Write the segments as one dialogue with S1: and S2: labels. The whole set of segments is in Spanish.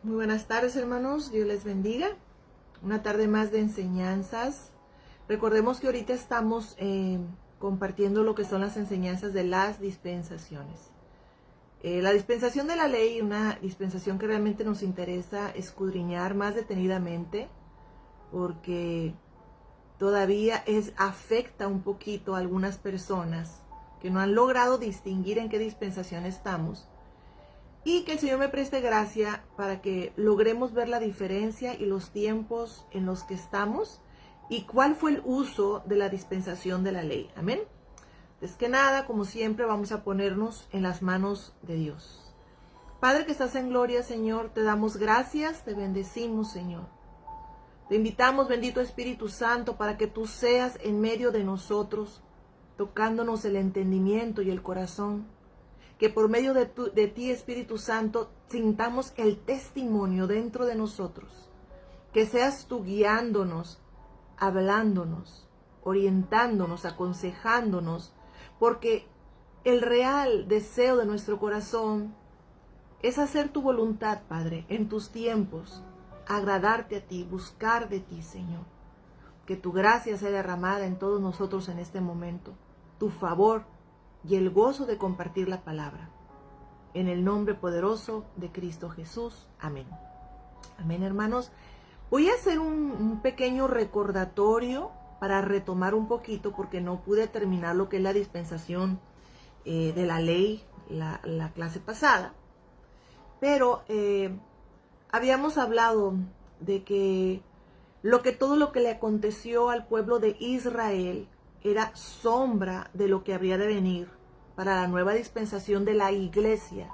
S1: Muy buenas tardes, hermanos. Dios les bendiga. Una tarde más de enseñanzas. Recordemos que ahorita estamos compartiendo lo que son las enseñanzas de las dispensaciones. La dispensación de la ley, una dispensación que realmente nos interesa escudriñar más detenidamente, porque todavía afecta un poquito a algunas personas que no han logrado distinguir en qué dispensación estamos. Y que el Señor me preste gracia para que logremos ver la diferencia y los tiempos en los que estamos y cuál fue el uso de la dispensación de la ley. Amén. Es que nada, como siempre, vamos a ponernos en las manos de Dios. Padre que estás en gloria, Señor, te damos gracias, te bendecimos, Señor. Te invitamos, bendito Espíritu Santo, para que tú seas en medio de nosotros, tocándonos el entendimiento y el corazón. Que por medio de ti, Espíritu Santo, sintamos el testimonio dentro de nosotros. Que seas tú guiándonos, hablándonos, orientándonos, aconsejándonos, porque el real deseo de nuestro corazón es hacer tu voluntad, Padre, en tus tiempos, agradarte a ti, buscar de ti, Señor. Que tu gracia sea derramada en todos nosotros en este momento, tu favor y el gozo de compartir la palabra. En el nombre poderoso de Cristo Jesús. Amén. Amén, hermanos. Voy a hacer un pequeño recordatorio para retomar un poquito, porque no pude terminar lo que es la dispensación de la ley la clase pasada. Pero habíamos hablado de que todo lo que le aconteció al pueblo de Israel era sombra de lo que habría de venir para la nueva dispensación de la iglesia,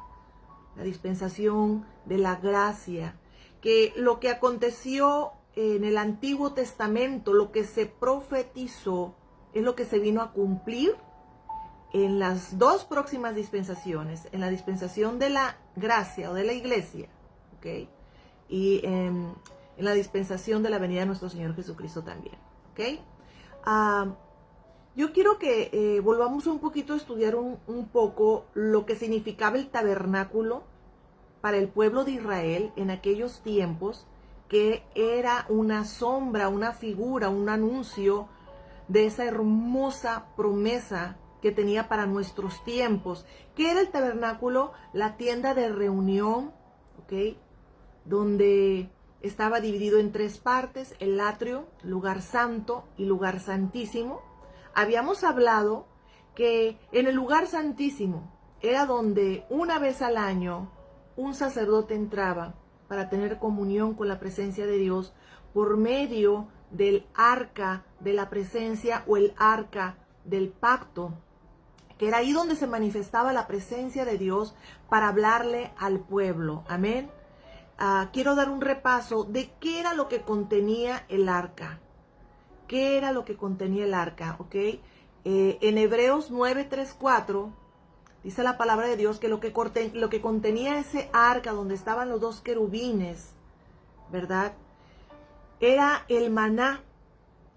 S1: la dispensación de la gracia, que lo que aconteció en el Antiguo Testamento, lo que se profetizó, es lo que se vino a cumplir en las dos próximas dispensaciones, en la dispensación de la gracia o de la iglesia, ¿ok? Y en la dispensación de la venida de nuestro Señor Jesucristo también, ¿ok? Yo quiero que volvamos un poquito a estudiar un poco lo que significaba el tabernáculo para el pueblo de Israel en aquellos tiempos, que era una sombra, una figura, un anuncio de esa hermosa promesa que tenía para nuestros tiempos. ¿Qué era el tabernáculo? La tienda de reunión, ¿ok? Donde estaba dividido en tres partes: el atrio, lugar santo y lugar santísimo. Habíamos hablado que en el lugar santísimo era donde una vez al año un sacerdote entraba para tener comunión con la presencia de Dios por medio del arca de la presencia o el arca del pacto, que era ahí donde se manifestaba la presencia de Dios para hablarle al pueblo. Amén. Quiero dar un repaso de qué era lo que contenía el arca. ¿Qué era lo que contenía el arca? ¿Ok? En Hebreos 9:3-4 dice la palabra de Dios que lo que contenía ese arca donde estaban los dos querubines, ¿verdad? Era el maná,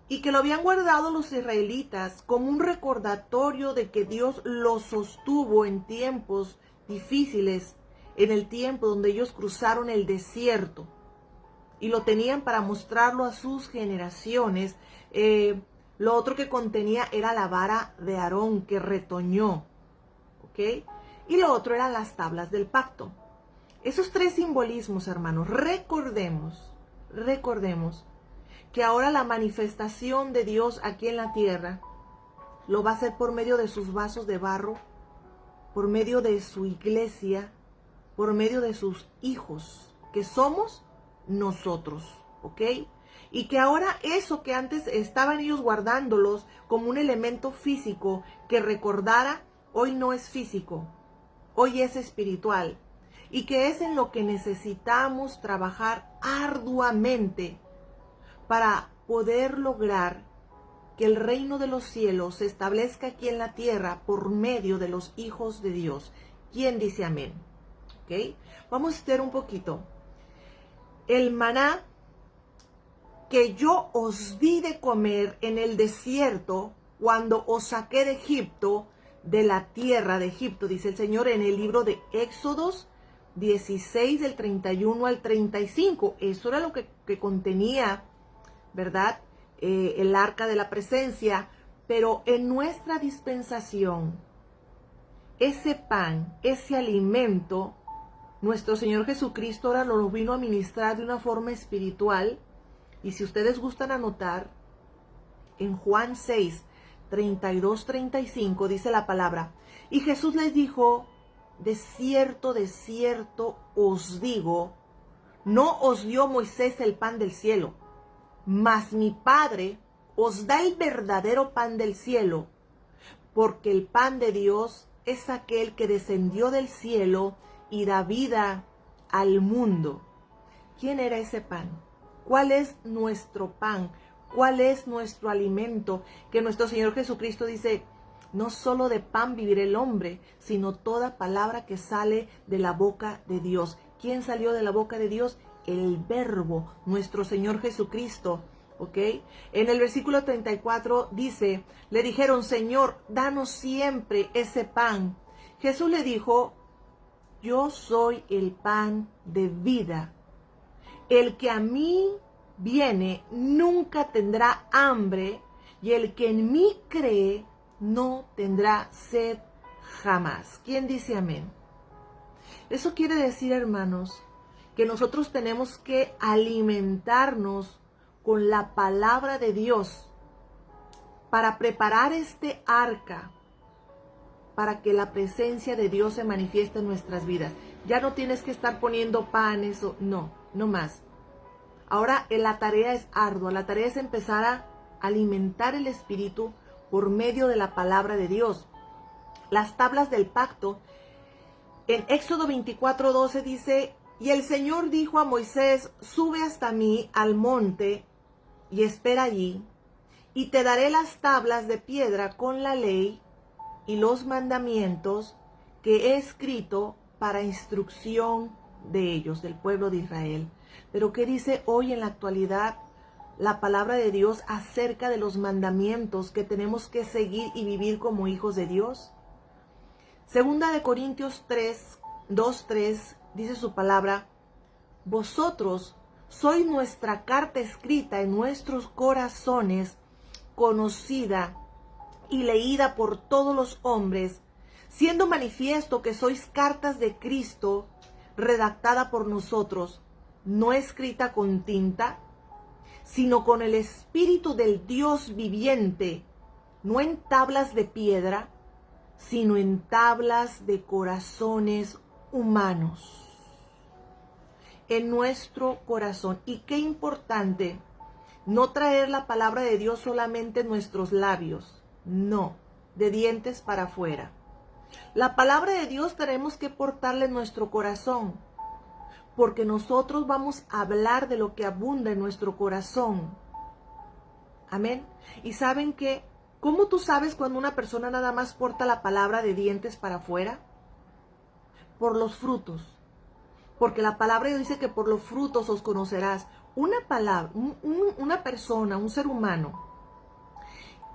S1: y que lo habían guardado los israelitas como un recordatorio de que Dios los sostuvo en tiempos difíciles, en el tiempo donde ellos cruzaron el desierto, y lo tenían para mostrarlo a sus generaciones. Lo otro que contenía era la vara de Aarón que retoñó, ¿ok? Y lo otro eran las tablas del pacto. Esos tres simbolismos, hermanos, recordemos que ahora la manifestación de Dios aquí en la tierra lo va a hacer por medio de sus vasos de barro, por medio de su iglesia, por medio de sus hijos, que somos nosotros, ¿ok? Y que ahora eso que antes estaban ellos guardándolos como un elemento físico que recordara, hoy no es físico, hoy es espiritual, y que es en lo que necesitamos trabajar arduamente para poder lograr que el reino de los cielos se establezca aquí en la tierra por medio de los hijos de Dios. ¿Quién dice amén? ¿Ok? Vamos a estudiar un poquito. El maná que yo os di de comer en el desierto cuando os saqué de Egipto, de la tierra de Egipto, dice el Señor en el libro de Éxodos 16 del 31 al 35. Eso era lo que contenía, ¿verdad? El arca de la presencia. Pero en nuestra dispensación, ese pan, ese alimento, nuestro Señor Jesucristo ahora lo vino a ministrar de una forma espiritual. Y si ustedes gustan anotar, en Juan 6, 32, 35 dice la palabra: y Jesús les dijo, de cierto os digo, no os dio Moisés el pan del cielo, mas mi Padre os da el verdadero pan del cielo, porque el pan de Dios es aquel que descendió del cielo y da vida al mundo. ¿Quién era ese pan? ¿Cuál es nuestro pan? ¿Cuál es nuestro alimento? Que nuestro Señor Jesucristo dice, no solo de pan vivirá el hombre, sino toda palabra que sale de la boca de Dios. ¿Quién salió de la boca de Dios? El Verbo, nuestro Señor Jesucristo. ¿Ok? En el versículo 34 dice, le dijeron, Señor, danos siempre ese pan. Jesús le dijo, yo soy el pan de vida. El que a mí viene nunca tendrá hambre, y el que en mí cree no tendrá sed jamás. ¿Quién dice amén? Eso quiere decir, hermanos, que nosotros tenemos que alimentarnos con la palabra de Dios para preparar este arca, para que la presencia de Dios se manifieste en nuestras vidas. Ya no tienes que estar poniendo panes, no más. Ahora la tarea es ardua, la tarea es empezar a alimentar el espíritu por medio de la palabra de Dios. Las tablas del pacto, en Éxodo 24:12 dice, y el Señor dijo a Moisés, sube hasta mí al monte y espera allí, y te daré las tablas de piedra con la ley y los mandamientos que he escrito para instrucción de ellos, del pueblo de Israel. Pero ¿qué dice hoy en la actualidad la palabra de Dios acerca de los mandamientos que tenemos que seguir y vivir como hijos de Dios? Segunda de Corintios 2:3 dice su palabra, vosotros sois nuestra carta escrita en nuestros corazones, conocida y leída por todos los hombres, siendo manifiesto que sois cartas de Cristo, redactada por nosotros, no escrita con tinta, sino con el Espíritu del Dios viviente, no en tablas de piedra, sino en tablas de corazones humanos. En nuestro corazón. Y qué importante, no traer la palabra de Dios solamente en nuestros labios, no, de dientes para afuera. La palabra de Dios tenemos que portarla en nuestro corazón, porque nosotros vamos a hablar de lo que abunda en nuestro corazón. Amén. Y ¿saben qué? ¿Cómo tú sabes cuando una persona nada más porta la palabra de dientes para afuera? Por los frutos. Porque la palabra de Dios dice que por los frutos os conocerás. Una palabra, una persona, un ser humano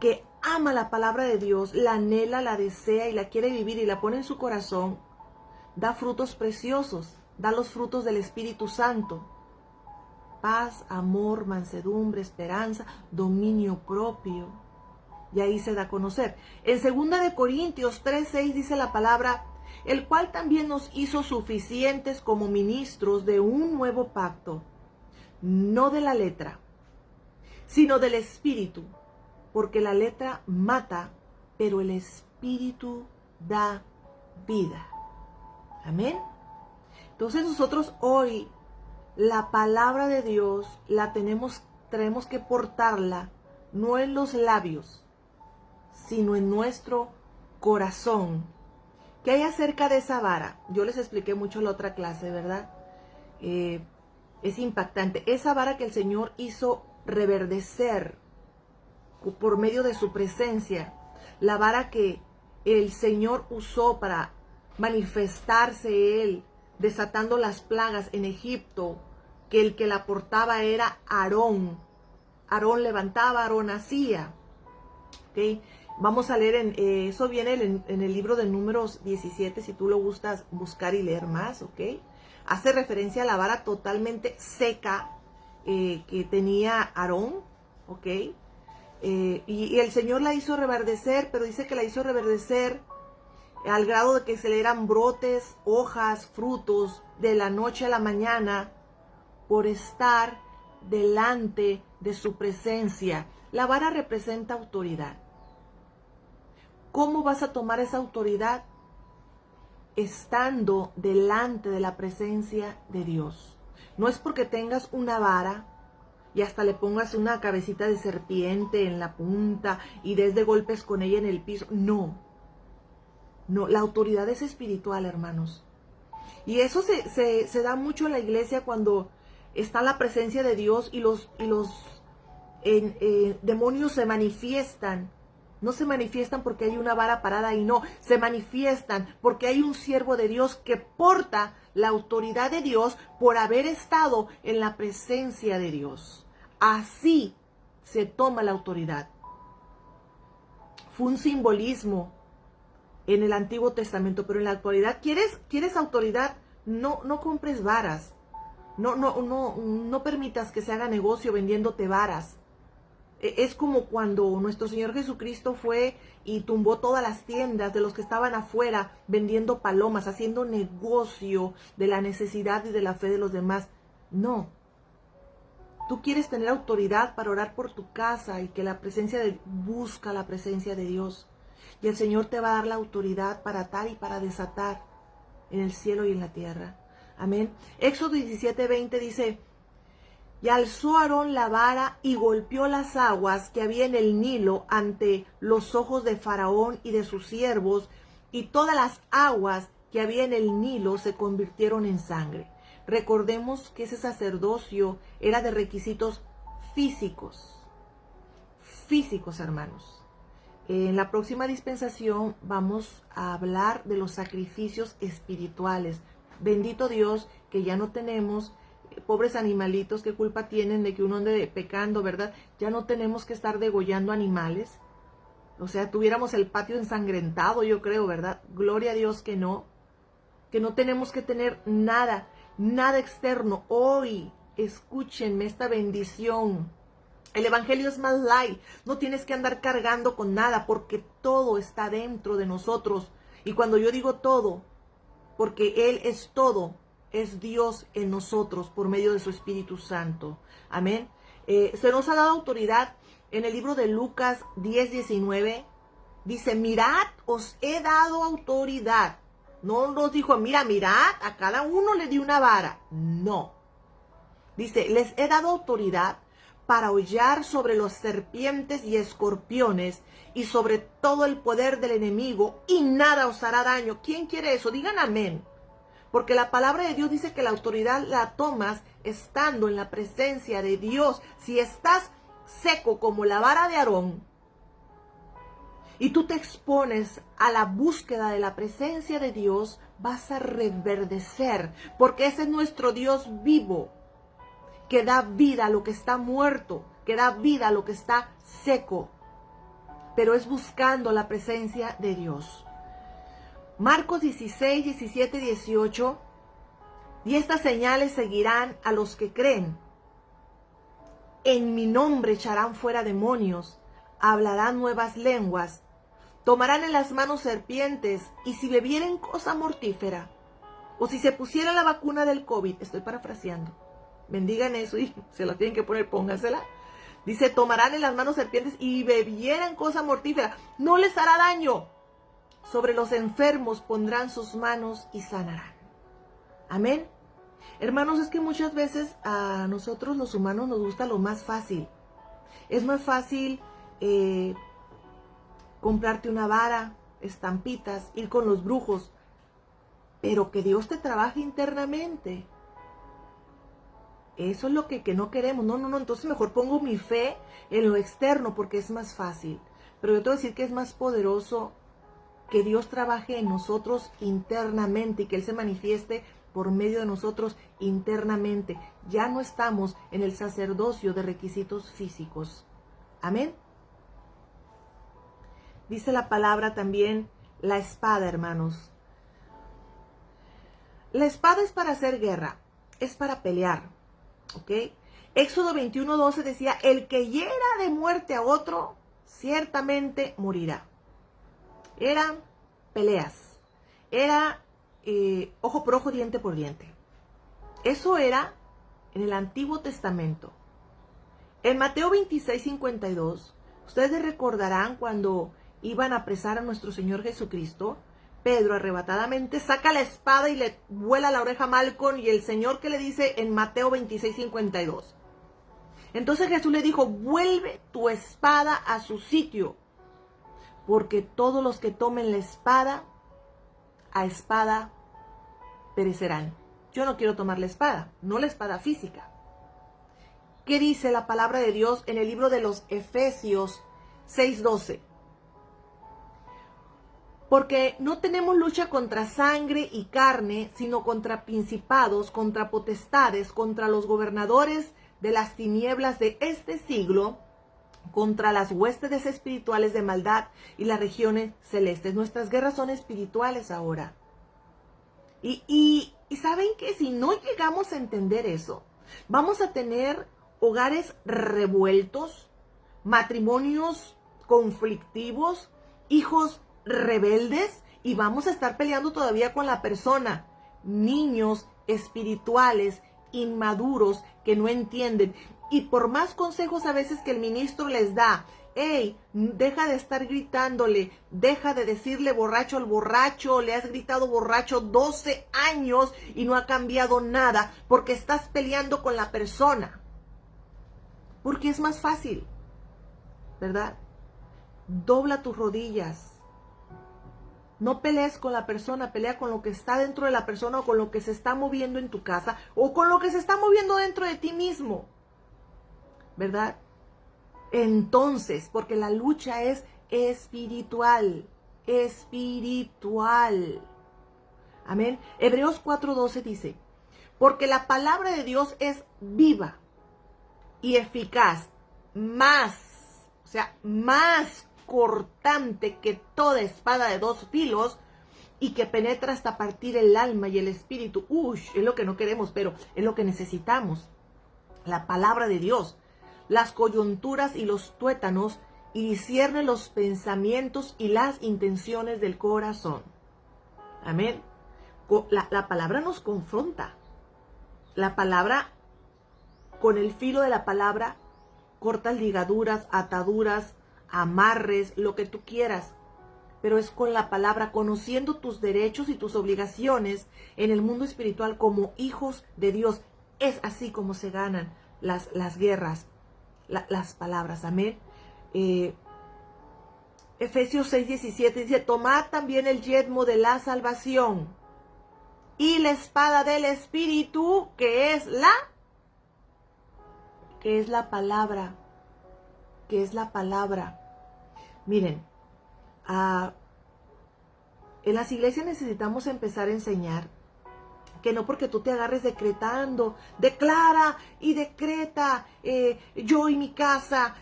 S1: que ama la palabra de Dios, la anhela, la desea y la quiere vivir y la pone en su corazón, da frutos preciosos, da los frutos del Espíritu Santo. Paz, amor, mansedumbre, esperanza, dominio propio. Y ahí se da a conocer. En 2 de Corintios 3:6 dice la palabra, el cual también nos hizo suficientes como ministros de un nuevo pacto, no de la letra, sino del Espíritu, porque la letra mata, pero el Espíritu da vida. Amén. Entonces nosotros hoy la palabra de Dios tenemos que portarla no en los labios, sino en nuestro corazón. ¿Qué hay acerca de esa vara? Yo les expliqué mucho en la otra clase, ¿verdad? Es impactante. Esa vara que el Señor hizo reverdecer por medio de su presencia, la vara que el Señor usó para manifestarse Él, desatando las plagas en Egipto, que el que la portaba era Aarón. Aarón levantaba, Aarón hacía. ¿Okay? Vamos a leer, eso viene en el libro de Números 17, si tú lo gustas buscar y leer más, ¿ok? Hace referencia a la vara totalmente seca que tenía Aarón, ¿ok? Y el Señor la hizo reverdecer, pero dice que la hizo reverdecer al grado de que se le eran brotes, hojas, frutos de la noche a la mañana por estar delante de su presencia. La vara representa autoridad. ¿Cómo vas a tomar esa autoridad? Estando delante de la presencia de Dios. No es porque tengas una vara y hasta le pongas una cabecita de serpiente en la punta y des de golpes con ella en el piso. No, la autoridad es espiritual, hermanos. Y eso se da mucho en la iglesia cuando está la presencia de Dios y los demonios se manifiestan. No se manifiestan porque hay una vara parada y no, se manifiestan porque hay un siervo de Dios que porta la autoridad de Dios por haber estado en la presencia de Dios. Así se toma la autoridad. Fue un simbolismo en el Antiguo Testamento, pero en la actualidad, ¿quieres autoridad? No compres varas. No permitas que se haga negocio vendiéndote varas. Es como cuando nuestro Señor Jesucristo fue y tumbó todas las tiendas de los que estaban afuera vendiendo palomas, haciendo negocio de la necesidad y de la fe de los demás. No. Tú quieres tener autoridad para orar por tu casa y que busca la presencia de Dios. Y el Señor te va a dar la autoridad para atar y para desatar en el cielo y en la tierra. Amén. Éxodo 17:20 dice: y alzó Aarón la vara y golpeó las aguas que había en el Nilo ante los ojos de Faraón y de sus siervos, y todas las aguas que había en el Nilo se convirtieron en sangre. Recordemos que ese sacerdocio era de requisitos físicos. Físicos, hermanos. En la próxima dispensación vamos a hablar de los sacrificios espirituales. Bendito Dios que ya no tenemos pobres animalitos, ¿qué culpa tienen de que uno ande pecando, verdad? Ya no tenemos que estar degollando animales. O sea, tuviéramos el patio ensangrentado, yo creo, ¿verdad? Gloria a Dios que no tenemos que tener nada externo. Hoy, escúchenme esta bendición. El evangelio es más light. No tienes que andar cargando con nada porque todo está dentro de nosotros. Y cuando yo digo todo, porque Él es todo, es Dios en nosotros por medio de su Espíritu Santo. Amén. Se nos ha dado autoridad en el libro de Lucas 10:19. Dice: mirad, os he dado autoridad. No nos dijo: mirad, a cada uno le di una vara. No. Dice: les he dado autoridad para hollar sobre los serpientes y escorpiones y sobre todo el poder del enemigo, y nada os hará daño. ¿Quién quiere eso? Digan amén. Porque la palabra de Dios dice que la autoridad la tomas estando en la presencia de Dios. Si estás seco como la vara de Aarón y tú te expones a la búsqueda de la presencia de Dios, vas a reverdecer, porque ese es nuestro Dios vivo, que da vida a lo que está muerto, que da vida a lo que está seco, pero es buscando la presencia de Dios. Marcos 16, 17, 18. Y estas señales seguirán a los que creen. En mi nombre echarán fuera demonios, hablarán nuevas lenguas, tomarán en las manos serpientes, y si bebieren cosa mortífera, o si se pusiera la vacuna del COVID, estoy parafraseando, bendigan eso y se la tienen que poner, póngansela. Dice: tomarán en las manos serpientes y bebieran cosa mortífera, no les hará daño. Sobre los enfermos pondrán sus manos y sanarán. Amén. Hermanos, es que muchas veces a nosotros los humanos nos gusta lo más fácil. Es más fácil comprarte una vara, estampitas, ir con los brujos, pero que Dios te trabaje internamente. Eso es lo que no queremos. No, entonces mejor pongo mi fe en lo externo porque es más fácil. Pero yo te voy a decir que es más poderoso que Dios trabaje en nosotros internamente y que Él se manifieste por medio de nosotros internamente. Ya no estamos en el sacerdocio de requisitos físicos. Amén. Dice la palabra también, la espada, hermanos. La espada es para hacer guerra, es para pelear, ¿ok? Éxodo 21:12 decía, el que hiera de muerte a otro, ciertamente morirá. Eran peleas, era ojo por ojo, diente por diente. Eso era en el Antiguo Testamento. En Mateo 26:52, ustedes recordarán cuando iban a apresar a nuestro Señor Jesucristo, Pedro arrebatadamente saca la espada y le vuela la oreja a Malcom, y el Señor que le dice en Mateo 26:52. Entonces Jesús le dijo, vuelve tu espada a su sitio, porque todos los que tomen la espada, a espada perecerán. Yo no quiero tomar la espada, no la espada física. ¿Qué dice la palabra de Dios en el libro de los Efesios 6:12? Porque no tenemos lucha contra sangre y carne, sino contra principados, contra potestades, contra los gobernadores de las tinieblas de este siglo, contra las huestes espirituales de maldad y las regiones celestes. Nuestras guerras son espirituales ahora. Y ¿saben qué? Si no llegamos a entender eso, vamos a tener hogares revueltos, matrimonios conflictivos, hijos rebeldes, y vamos a estar peleando todavía con la persona. Niños espirituales, inmaduros, que no entienden. Y por más consejos a veces que el ministro les da, hey, deja de estar gritándole, deja de decirle borracho al borracho, le has gritado borracho 12 años y no ha cambiado nada, porque estás peleando con la persona. Porque es más fácil, ¿verdad? Dobla tus rodillas. No pelees con la persona, pelea con lo que está dentro de la persona, o con lo que se está moviendo en tu casa, o con lo que se está moviendo dentro de ti mismo, ¿verdad? Entonces, porque la lucha es espiritual, espiritual. Amén. Hebreos 4:12 dice, porque la palabra de Dios es viva y eficaz, más cortante que toda espada de dos filos, y que penetra hasta partir el alma y el espíritu. Es lo que no queremos, pero es lo que necesitamos. La palabra de Dios, las coyunturas y los tuétanos, y discierne los pensamientos y las intenciones del corazón. Amén. La palabra nos confronta. La palabra, con el filo de la palabra, cortas ligaduras, ataduras, amarres, lo que tú quieras. Pero es con la palabra, conociendo tus derechos y tus obligaciones en el mundo espiritual como hijos de Dios. Es así como se ganan las guerras, las palabras. Amén. Efesios 6:17 dice, tomad también el yelmo de la salvación y la espada del Espíritu, que es la palabra. Que es la palabra. Miren, en las iglesias necesitamos empezar a enseñar que no porque tú te agarres decretando, declara y decreta, yo y mi casa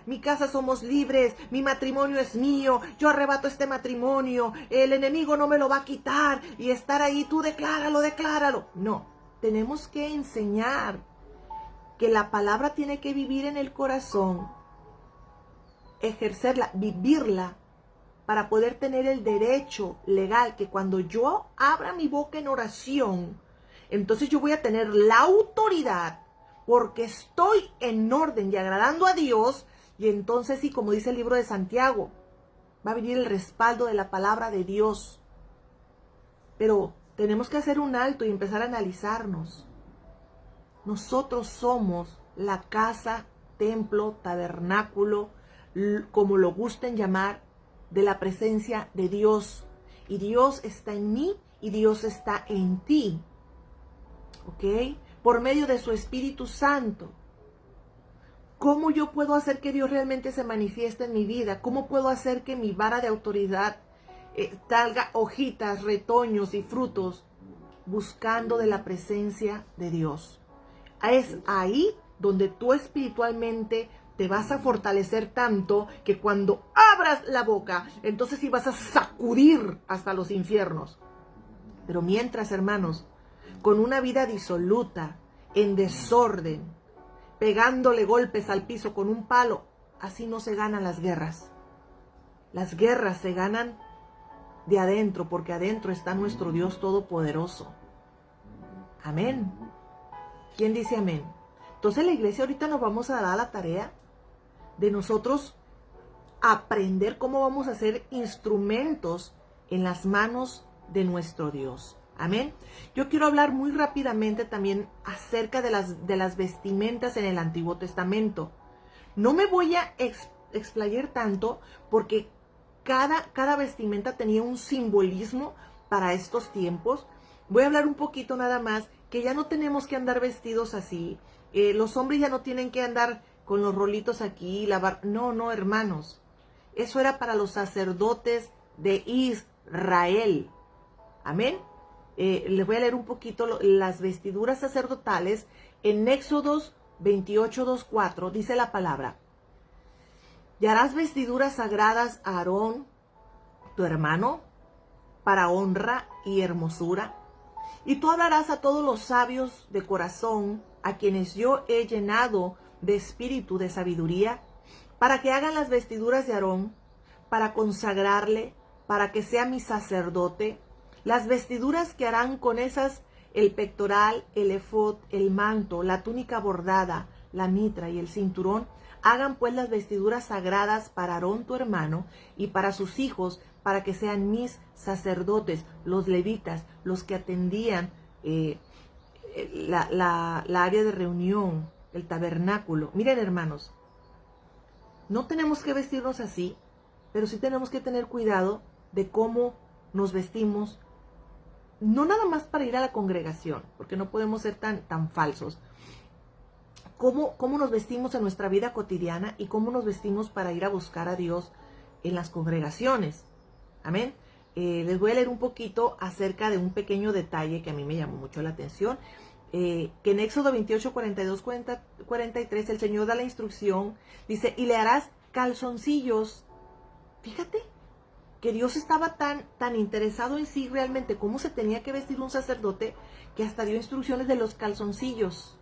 S1: somos libres, mi matrimonio es mío, yo arrebato este matrimonio, el enemigo no me lo va a quitar, y estar ahí, tú decláralo. No, tenemos que enseñar que la palabra tiene que vivir en el corazón, ejercerla, vivirla, para poder tener el derecho legal, que cuando yo abra mi boca en oración, entonces yo voy a tener la autoridad, porque estoy en orden y agradando a Dios. Y entonces sí, como dice el libro de Santiago, va a venir el respaldo de la palabra de Dios. Pero tenemos que hacer un alto y empezar a analizarnos. Nosotros somos la casa, templo, tabernáculo, como lo gusten llamar, de la presencia de Dios. Y Dios está en mí y Dios está en ti. ¿Ok? Por medio de su Espíritu Santo. ¿Cómo yo puedo hacer que Dios realmente se manifieste en mi vida? ¿Cómo puedo hacer que mi vara de autoridad salga hojitas, retoños y frutos? Buscando de la presencia de Dios. Es ahí donde tú espiritualmente te vas a fortalecer tanto que cuando abras la boca, entonces sí vas a sacudir hasta los infiernos. Pero mientras, hermanos, con una vida disoluta, en desorden, pegándole golpes al piso con un palo, así no se ganan las guerras. Las guerras se ganan de adentro, porque adentro está nuestro Dios Todopoderoso. Amén. ¿Quién dice amén? Entonces la iglesia ahorita nos vamos a dar la tarea de nosotros aprender cómo vamos a ser instrumentos en las manos de nuestro Dios. Amén. Yo quiero hablar muy rápidamente también acerca de las vestimentas en el Antiguo Testamento. No me voy a explayar tanto porque cada vestimenta tenía un simbolismo para estos tiempos. Voy a hablar un poquito nada más que ya no tenemos que andar vestidos así. Los hombres ya no tienen que andar con los rolitos aquí, no, hermanos. Eso era para los sacerdotes de Israel. Amén. Les voy a leer un poquito las vestiduras sacerdotales. En Éxodos 28:2-4 dice la palabra: y harás vestiduras sagradas a Aarón, tu hermano, para honra y hermosura. Y tú hablarás a todos los sabios de corazón, a quienes yo he llenado de espíritu de sabiduría, para que hagan las vestiduras de Aarón, para consagrarle, para que sea mi sacerdote. Las vestiduras que harán con esas: el pectoral, el efod, el manto, la túnica bordada, la mitra y el cinturón. Hagan pues las vestiduras sagradas para Aarón tu hermano y para sus hijos, para que sean mis sacerdotes, los levitas, los que atendían la área de reunión, el tabernáculo. Miren, hermanos, no tenemos que vestirnos así, pero sí tenemos que tener cuidado de cómo nos vestimos, no nada más para ir a la congregación, porque no podemos ser tan falsos. Cómo nos vestimos en nuestra vida cotidiana y cómo nos vestimos para ir a buscar a Dios en las congregaciones. Amén. Les voy a leer un poquito acerca de un pequeño detalle que a mí me llamó mucho la atención. Que en Éxodo 28, 42, 43 el Señor da la instrucción. Dice: y le harás calzoncillos. Fíjate que Dios estaba tan interesado en sí realmente cómo se tenía que vestir un sacerdote, que hasta dio instrucciones de los calzoncillos.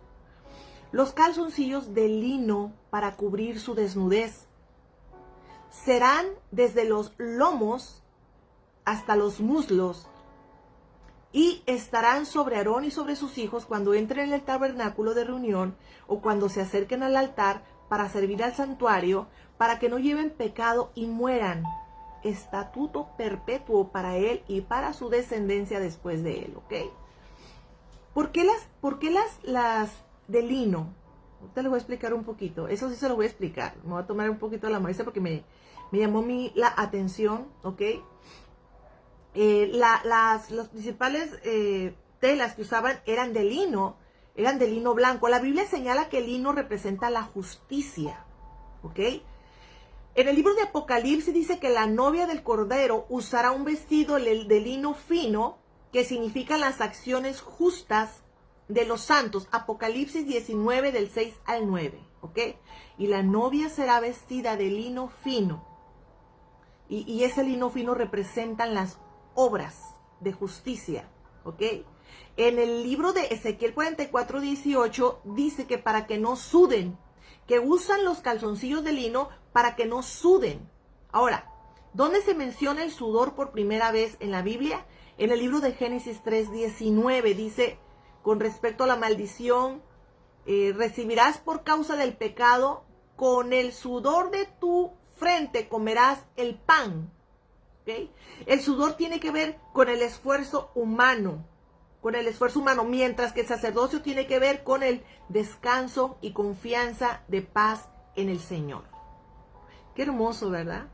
S1: Los calzoncillos de lino para cubrir su desnudez. Serán desde los lomos hasta los muslos, y estarán sobre Aarón y sobre sus hijos cuando entren en el tabernáculo de reunión o cuando se acerquen al altar para servir al santuario, para que no lleven pecado y mueran. Estatuto perpetuo para él y para su descendencia después de él. ¿Ok? ¿Por qué las de lino? Ahorita les voy a explicar un poquito. Eso sí se lo voy a explicar. Me voy a tomar un poquito de la molestia porque me llamó la atención. ¿Ok? Las principales telas que usaban eran de lino blanco. La Biblia señala que el lino representa la justicia. ¿Ok? En el libro de Apocalipsis dice que la novia del Cordero usará un vestido de lino fino, que significan las acciones justas de los santos. Apocalipsis 19 del 6 al 9. ¿Ok? Y la novia será vestida de lino fino. Y ese lino fino representan las obras de justicia. ¿Ok? En el libro de Ezequiel 44:18 dice que para que no suden, que usan los calzoncillos de lino para que no suden. Ahora, ¿dónde se menciona el sudor por primera vez en la Biblia? En el libro de Génesis 3:19 dice, con respecto a la maldición, recibirás por causa del pecado, con el sudor de tu frente comerás el pan. ¿Okay? El sudor tiene que ver con el esfuerzo humano, mientras que el sacerdocio tiene que ver con el descanso y confianza de paz en el Señor. Qué hermoso, ¿verdad?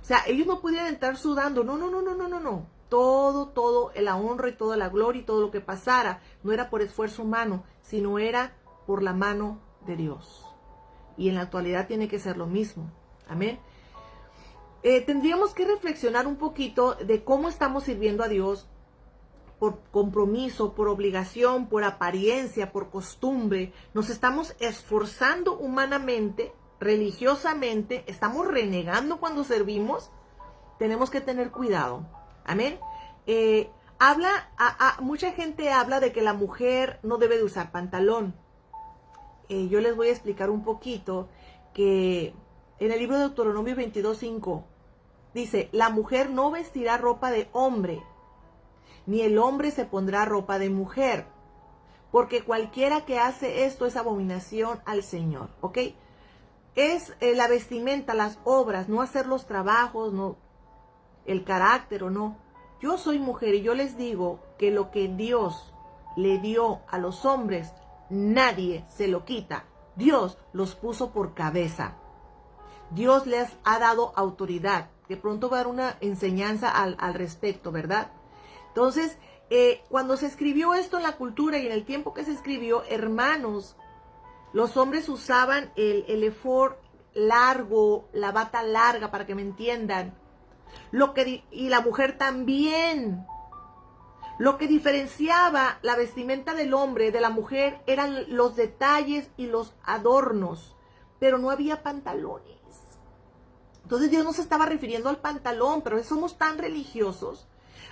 S1: O sea, ellos no pudieran entrar sudando. No. Todo, la honra y toda la gloria y todo lo que pasara, no era por esfuerzo humano, sino era por la mano de Dios. Y en la actualidad tiene que ser lo mismo. Amén. Tendríamos que reflexionar un poquito de cómo estamos sirviendo a Dios, por compromiso, por obligación, por apariencia, por costumbre. Nos estamos esforzando humanamente religiosamente, estamos renegando cuando servimos, tenemos que tener cuidado. Amén. Mucha gente habla de que la mujer no debe de usar pantalón. Yo les voy a explicar un poquito que en el libro de Deuteronomio 22:5 dice, la mujer no vestirá ropa de hombre, ni el hombre se pondrá ropa de mujer, porque cualquiera que hace esto es abominación al Señor, ¿ok? Es la vestimenta, las obras, no hacer los trabajos, no el carácter o no. Yo soy mujer y yo les digo que lo que Dios le dio a los hombres, nadie se lo quita. Dios los puso por cabeza. Dios les ha dado autoridad. De pronto va a dar una enseñanza al respecto, ¿verdad? Entonces, cuando se escribió esto en la cultura y en el tiempo que se escribió, hermanos, los hombres usaban el efod largo, la bata larga, para que me entiendan. Y la mujer también. Lo que diferenciaba la vestimenta del hombre de la mujer eran los detalles y los adornos, pero no había pantalones. Entonces Dios no se estaba refiriendo al pantalón, pero somos tan religiosos.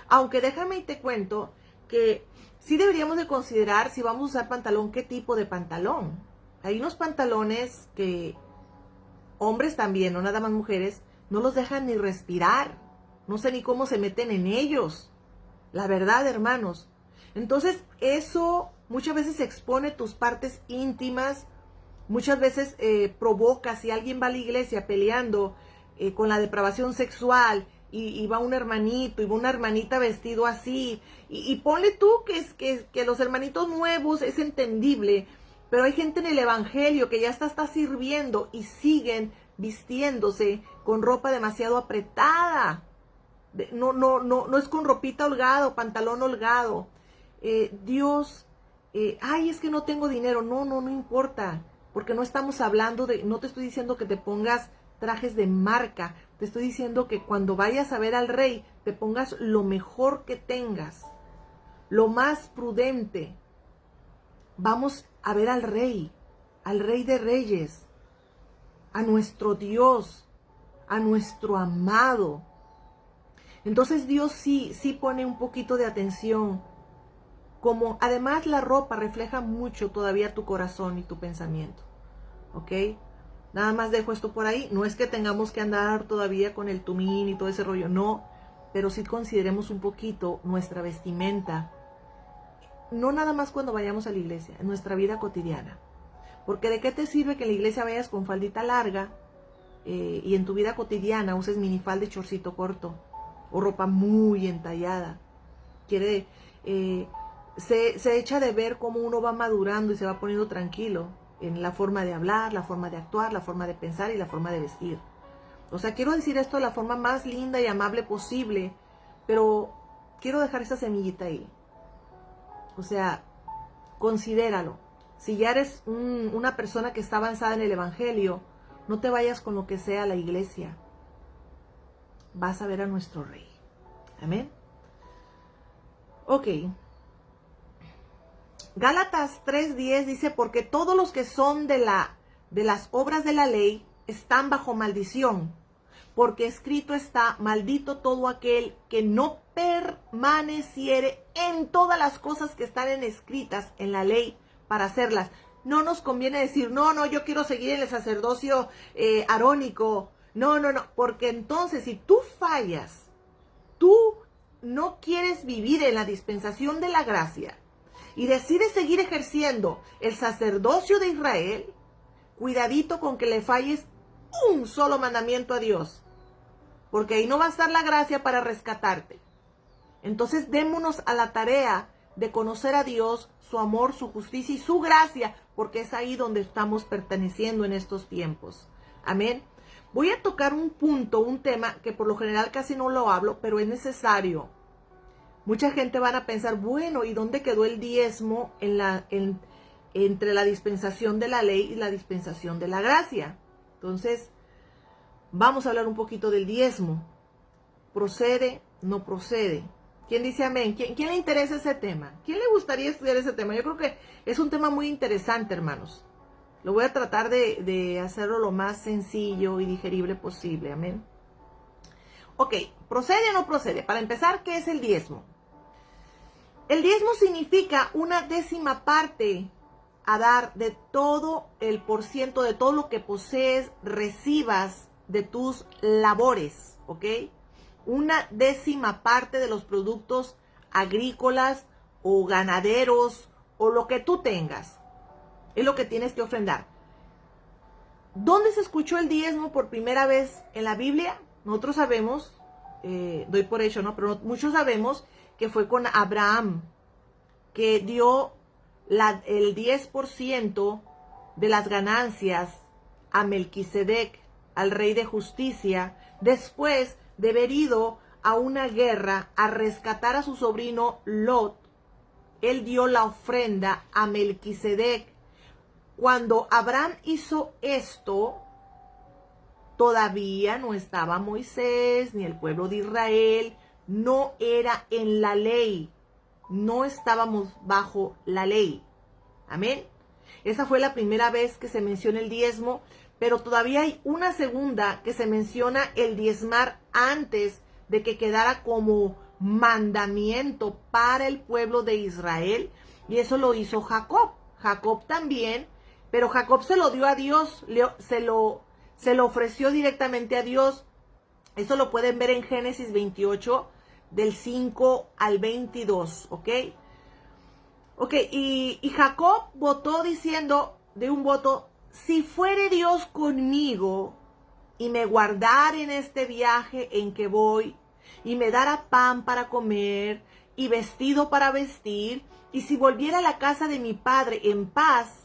S1: Aunque déjame y te cuento que sí deberíamos de considerar si vamos a usar pantalón, qué tipo de pantalón. Hay unos pantalones que hombres también, no nada más mujeres, no los dejan ni respirar. No sé ni cómo se meten en ellos. La verdad, hermanos. Entonces, eso muchas veces expone tus partes íntimas. Muchas veces provoca, si alguien va a la iglesia peleando con la depravación sexual y va un hermanito y va una hermanita vestido así. Y ponle tú que los hermanitos nuevos es entendible. Pero hay gente en el evangelio que ya está sirviendo y siguen vistiéndose con ropa demasiado apretada. No es con ropita holgada o pantalón holgado. Dios, ay, es que no tengo dinero. No importa, porque no estamos hablando no te estoy diciendo que te pongas trajes de marca. Te estoy diciendo que cuando vayas a ver al rey, te pongas lo mejor que tengas, lo más prudente. Vamos a ver al rey de reyes, a nuestro Dios, a nuestro amado. Entonces Dios sí pone un poquito de atención. Como además la ropa refleja mucho todavía tu corazón y tu pensamiento. ¿Ok? Nada más dejo esto por ahí. No es que tengamos que andar todavía con el tumín y todo ese rollo. No. Pero sí consideremos un poquito nuestra vestimenta. No nada más cuando vayamos a la iglesia. En nuestra vida cotidiana. Porque ¿de qué te sirve que en la iglesia vayas con faldita larga y en tu vida cotidiana uses minifalda y chorcito corto? O ropa muy entallada. Se echa de ver cómo uno va madurando y se va poniendo tranquilo en la forma de hablar, la forma de actuar, la forma de pensar y la forma de vestir. O sea, quiero decir esto de la forma más linda y amable posible, pero quiero dejar esa semillita ahí. O sea, considéralo. Si ya eres una persona que está avanzada en el evangelio, no te vayas con lo que sea a la iglesia. Vas a ver a nuestro rey. Amén. Ok. Gálatas 3:10 dice, porque todos los que son de las obras de la ley están bajo maldición, porque escrito está, maldito todo aquel que no permaneciere en todas las cosas que están escritas en la ley para hacerlas. No nos conviene decir, no, yo quiero seguir en el sacerdocio arónico. No, porque entonces si tú fallas, tú no quieres vivir en la dispensación de la gracia y decides seguir ejerciendo el sacerdocio de Israel, cuidadito con que le falles un solo mandamiento a Dios, porque ahí no va a estar la gracia para rescatarte. Entonces démonos a la tarea de conocer a Dios, su amor, su justicia y su gracia, porque es ahí donde estamos perteneciendo en estos tiempos. Amén. Voy a tocar un punto, un tema que por lo general casi no lo hablo, pero es necesario. Mucha gente van a pensar, bueno, ¿y dónde quedó el diezmo entre la dispensación de la ley y la dispensación de la gracia? Entonces, vamos a hablar un poquito del diezmo. ¿Procede? ¿No procede? ¿Quién dice amén? ¿Quién le interesa ese tema? ¿Quién le gustaría estudiar ese tema? Yo creo que es un tema muy interesante, hermanos. Lo voy a tratar de hacerlo lo más sencillo y digerible posible. Amén. Ok, ¿procede o no procede? Para empezar, ¿qué es el diezmo? El diezmo significa una décima parte a dar de todo el porciento, de todo lo que posees, recibas de tus labores, ¿ok? Una décima parte de los productos agrícolas o ganaderos o lo que tú tengas. Es lo que tienes que ofrendar. ¿Dónde se escuchó el diezmo por primera vez en la Biblia? Nosotros sabemos, doy por hecho, ¿no? Pero muchos sabemos que fue con Abraham, que dio el 10% de las ganancias a Melquisedec, al rey de justicia, después de haber ido a una guerra a rescatar a su sobrino Lot. Él dio la ofrenda a Melquisedec. Cuando Abraham hizo esto, todavía no estaba Moisés ni el pueblo de Israel, no era en la ley, no estábamos bajo la ley. Amén. Esa fue la primera vez que se menciona el diezmo, pero todavía hay una segunda que se menciona el diezmar antes de que quedara como mandamiento para el pueblo de Israel, y eso lo hizo Jacob. Jacob también, pero Jacob se lo dio a Dios, se lo ofreció directamente a Dios. Eso lo pueden ver en Génesis 28, del 5 al 22, ¿ok? Ok, y Jacob votó diciendo de un voto: si fuere Dios conmigo y me guardare en este viaje en que voy, y me dará pan para comer y vestido para vestir, y si volviera a la casa de mi padre en paz,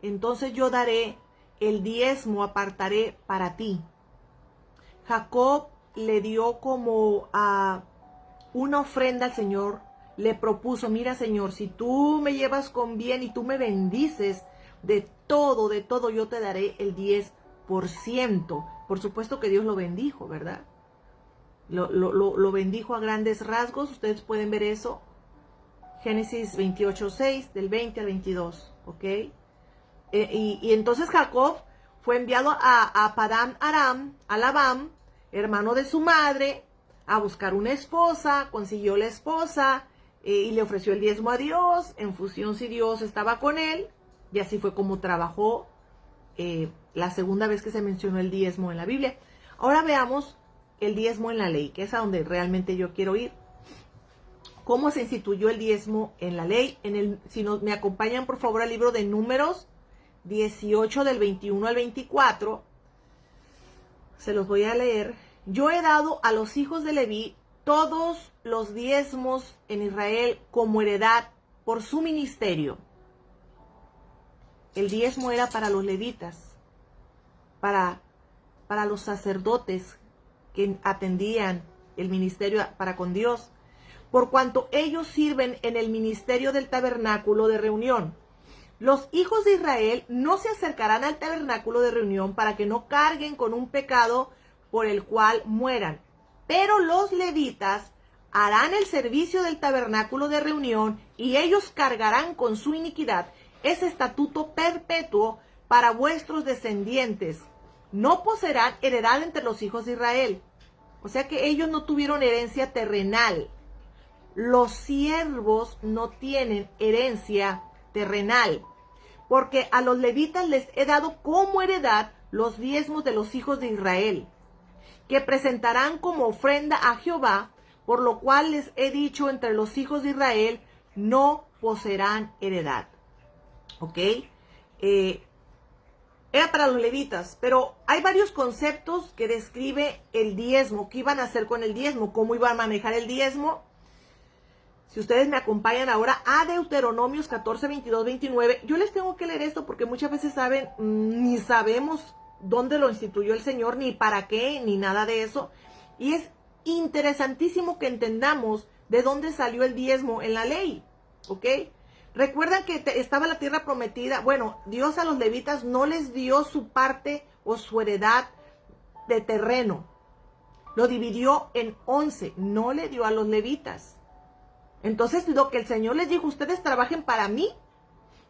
S1: entonces yo daré el diezmo, apartaré para ti. Jacob le dio como una ofrenda al Señor, le propuso: mira, Señor, si tú me llevas con bien y tú me bendices, de todo, yo te daré el 10%. Por supuesto que Dios lo bendijo, ¿verdad? Lo bendijo a grandes rasgos. Ustedes pueden ver eso. Génesis 28:6, del 20 al 22, ¿ok? Y entonces Jacob fue enviado a Padán Aram, a Labán, hermano de su madre, a buscar una esposa. Consiguió la esposa y le ofreció el diezmo a Dios, en función si Dios estaba con él. Y así fue como trabajó la segunda vez que se mencionó el diezmo en la Biblia. Ahora veamos el diezmo en la ley, que es a donde realmente yo quiero ir. ¿Cómo se instituyó el diezmo en la ley? Si me acompañan por favor al libro de Números 18, del 21 al 24, se los voy a leer. Yo he dado a los hijos de Leví todos los diezmos en Israel como heredad por su ministerio. El diezmo era para los levitas, para los sacerdotes que atendían el ministerio para con Dios, por cuanto ellos sirven en el ministerio del tabernáculo de reunión. Los hijos de Israel no se acercarán al tabernáculo de reunión para que no carguen con un pecado por el cual mueran. Pero los levitas harán el servicio del tabernáculo de reunión y ellos cargarán con su iniquidad. Es estatuto perpetuo para vuestros descendientes. No poseerán heredad entre los hijos de Israel. O sea que ellos no tuvieron herencia terrenal. Los siervos no tienen herencia terrenal, porque a los levitas les he dado como heredad los diezmos de los hijos de Israel, que presentarán como ofrenda a Jehová, por lo cual les he dicho: entre los hijos de Israel no poseerán heredad. ¿Ok? Era para los levitas, pero hay varios conceptos que describe el diezmo. ¿Qué iban a hacer con el diezmo? ¿Cómo iban a manejar el diezmo? Si ustedes me acompañan ahora a Deuteronomios 14, 22, 29, yo les tengo que leer esto porque muchas veces ni sabemos dónde lo instituyó el Señor, ni para qué, ni nada de eso. Y es interesantísimo que entendamos de dónde salió el diezmo en la ley, ¿ok? Recuerdan que estaba la tierra prometida. Bueno, Dios a los levitas no les dio su parte o su heredad de terreno. Lo dividió en 11, no le dio a los levitas. Entonces lo que el Señor les dijo: ustedes trabajen para mí,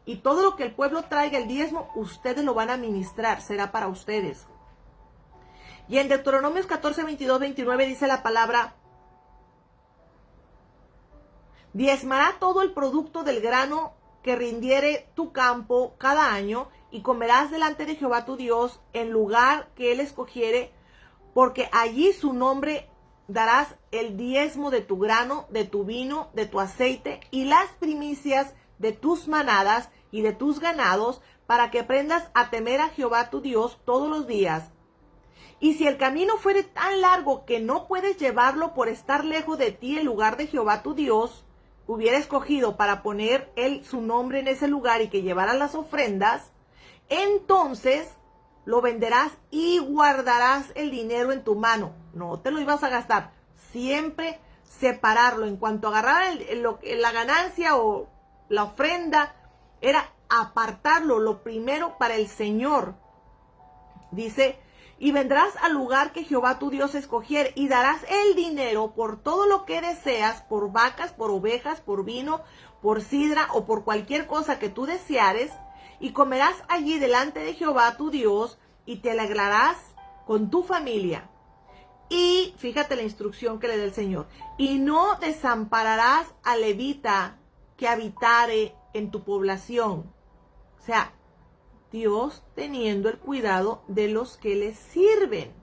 S1: Y todo lo que el pueblo traiga, el diezmo, ustedes lo van a administrar, será para ustedes. Y en Deuteronomios 14, 22, 29 dice la palabra: diezmará todo el producto del grano que rindiere tu campo cada año, y comerás delante de Jehová tu Dios en lugar que él escogiere, porque allí su nombre darás el diezmo de tu grano, de tu vino, de tu aceite y las primicias de tus manadas y de tus ganados, para que aprendas a temer a Jehová tu Dios todos los días. Y si el camino fuere tan largo que no puedes llevarlo por estar lejos de ti el lugar de Jehová tu Dios hubiera escogido para poner él su nombre en ese lugar y que llevara las ofrendas, entonces lo venderás y guardarás el dinero en tu mano. No te lo ibas a gastar. Siempre separarlo. En cuanto agarrar la ganancia o la ofrenda, era apartarlo, lo primero para el Señor. Dice: y vendrás al lugar que Jehová tu Dios escogiere, y darás el dinero por todo lo que deseas, por vacas, por ovejas, por vino, por sidra o por cualquier cosa que tú deseares, y comerás allí delante de Jehová tu Dios, y te alegrarás con tu familia. Y fíjate la instrucción que le da el Señor: y no desampararás al levita que habitare en tu población. O sea, Dios teniendo el cuidado de los que les sirven,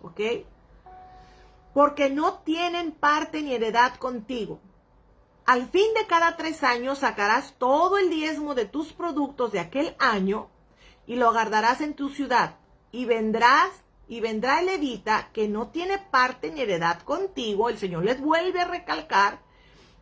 S1: ¿ok? Porque no tienen parte ni heredad contigo. Al fin de cada 3 años sacarás todo el diezmo de tus productos de aquel año y lo guardarás en tu ciudad. Y vendrá el levita que no tiene parte ni heredad contigo. El Señor les vuelve a recalcar: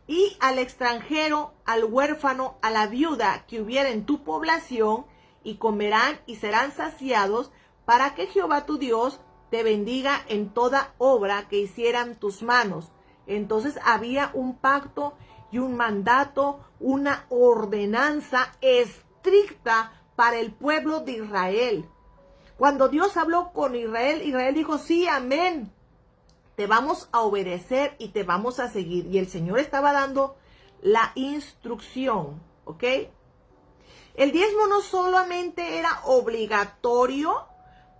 S1: y al extranjero, al huérfano, a la viuda que hubiera en tu población, y comerán y serán saciados, para que Jehová tu Dios te bendiga en toda obra que hicieran tus manos. Entonces había un pacto y un mandato, una ordenanza estricta para el pueblo de Israel. Cuando Dios habló con Israel, Israel dijo: sí, amén, te vamos a obedecer y te vamos a seguir. Y el Señor estaba dando la instrucción, ¿ok? El diezmo no solamente era obligatorio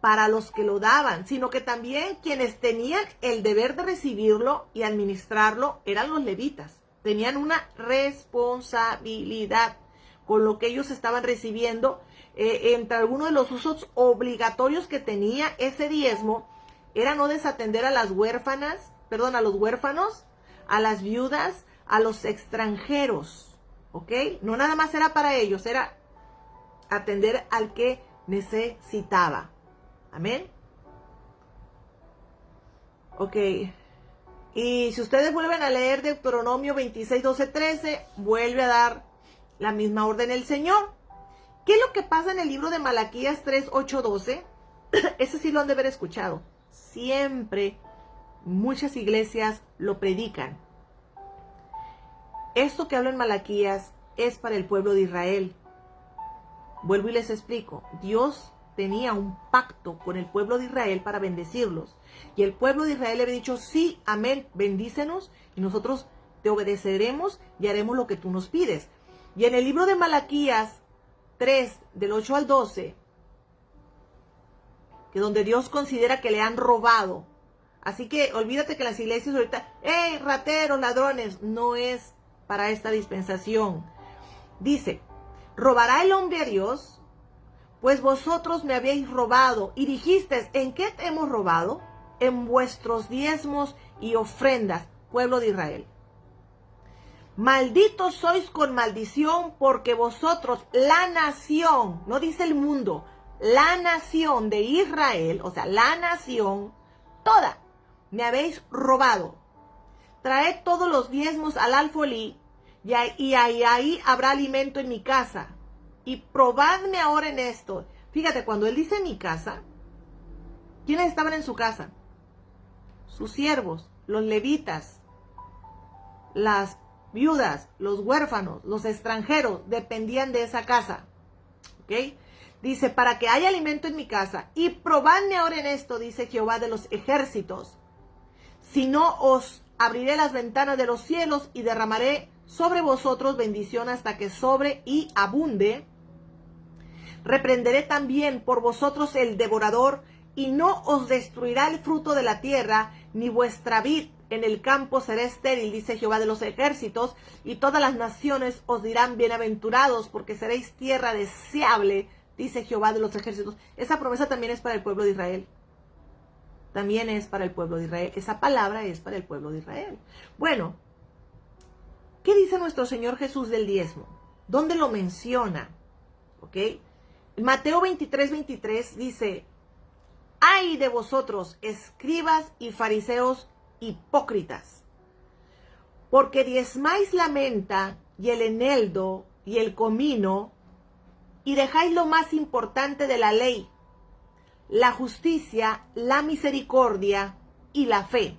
S1: para los que lo daban, sino que también quienes tenían el deber de recibirlo y administrarlo eran los levitas. Tenían una responsabilidad con lo que ellos estaban recibiendo. Entre algunos de los usos obligatorios que tenía ese diezmo era no desatender a las huérfanas, a los huérfanos, a las viudas, a los extranjeros, ¿ok? No nada más era para ellos, era atender al que necesitaba. Amén. Ok. Y si ustedes vuelven a leer Deuteronomio 26, 12, 13, vuelve a dar la misma orden el Señor. ¿Qué es lo que pasa en el libro de Malaquías 3, 8, 12? Ese sí lo han de haber escuchado. Siempre muchas iglesias lo predican. Esto que habla en Malaquías es para el pueblo de Israel. Vuelvo y les explico. Dios tenía un pacto con el pueblo de Israel para bendecirlos. Y el pueblo de Israel le había dicho: sí, amén, bendícenos y nosotros te obedeceremos y haremos lo que tú nos pides. Y en el libro de Malaquías 3, del 8 al 12, que donde Dios considera que le han robado. Así que olvídate que las iglesias ahorita, ¡hey, rateros, ladrones! No es para esta dispensación. Dice: ¿robará el hombre a Dios? Pues vosotros me habéis robado. Y dijisteis: ¿en qué te hemos robado? En vuestros diezmos y ofrendas, pueblo de Israel. Malditos sois con maldición, porque vosotros, la nación, no dice el mundo, la nación de Israel, o sea, la nación toda, me habéis robado. Traed todos los diezmos al alfolí, y ahí habrá alimento en mi casa. Y probadme ahora en esto. Fíjate, cuando él dice mi casa, ¿quiénes estaban en su casa? Sus siervos, los levitas, las viudas, los huérfanos, los extranjeros, dependían de esa casa. ¿Ok? Dice: para que haya alimento en mi casa. Y probadme ahora en esto, dice Jehová de los ejércitos. Si no, os abriré las ventanas de los cielos y derramaré sobre vosotros bendición hasta que sobre y abunde. Reprenderé también por vosotros el devorador, y no os destruirá el fruto de la tierra, ni vuestra vid en el campo será estéril, dice Jehová de los ejércitos, y todas las naciones os dirán bienaventurados, porque seréis tierra deseable, dice Jehová de los ejércitos. Esa promesa también es para el pueblo de Israel. También es para el pueblo de Israel. Esa palabra es para el pueblo de Israel. Bueno, ¿qué dice nuestro Señor Jesús del diezmo? ¿Dónde lo menciona? ¿Ok? Mateo 23:23 dice: ¡ay de vosotros, escribas y fariseos hipócritas! Porque diezmáis la menta y el eneldo y el comino, y dejáis lo más importante de la ley, la justicia, la misericordia y la fe.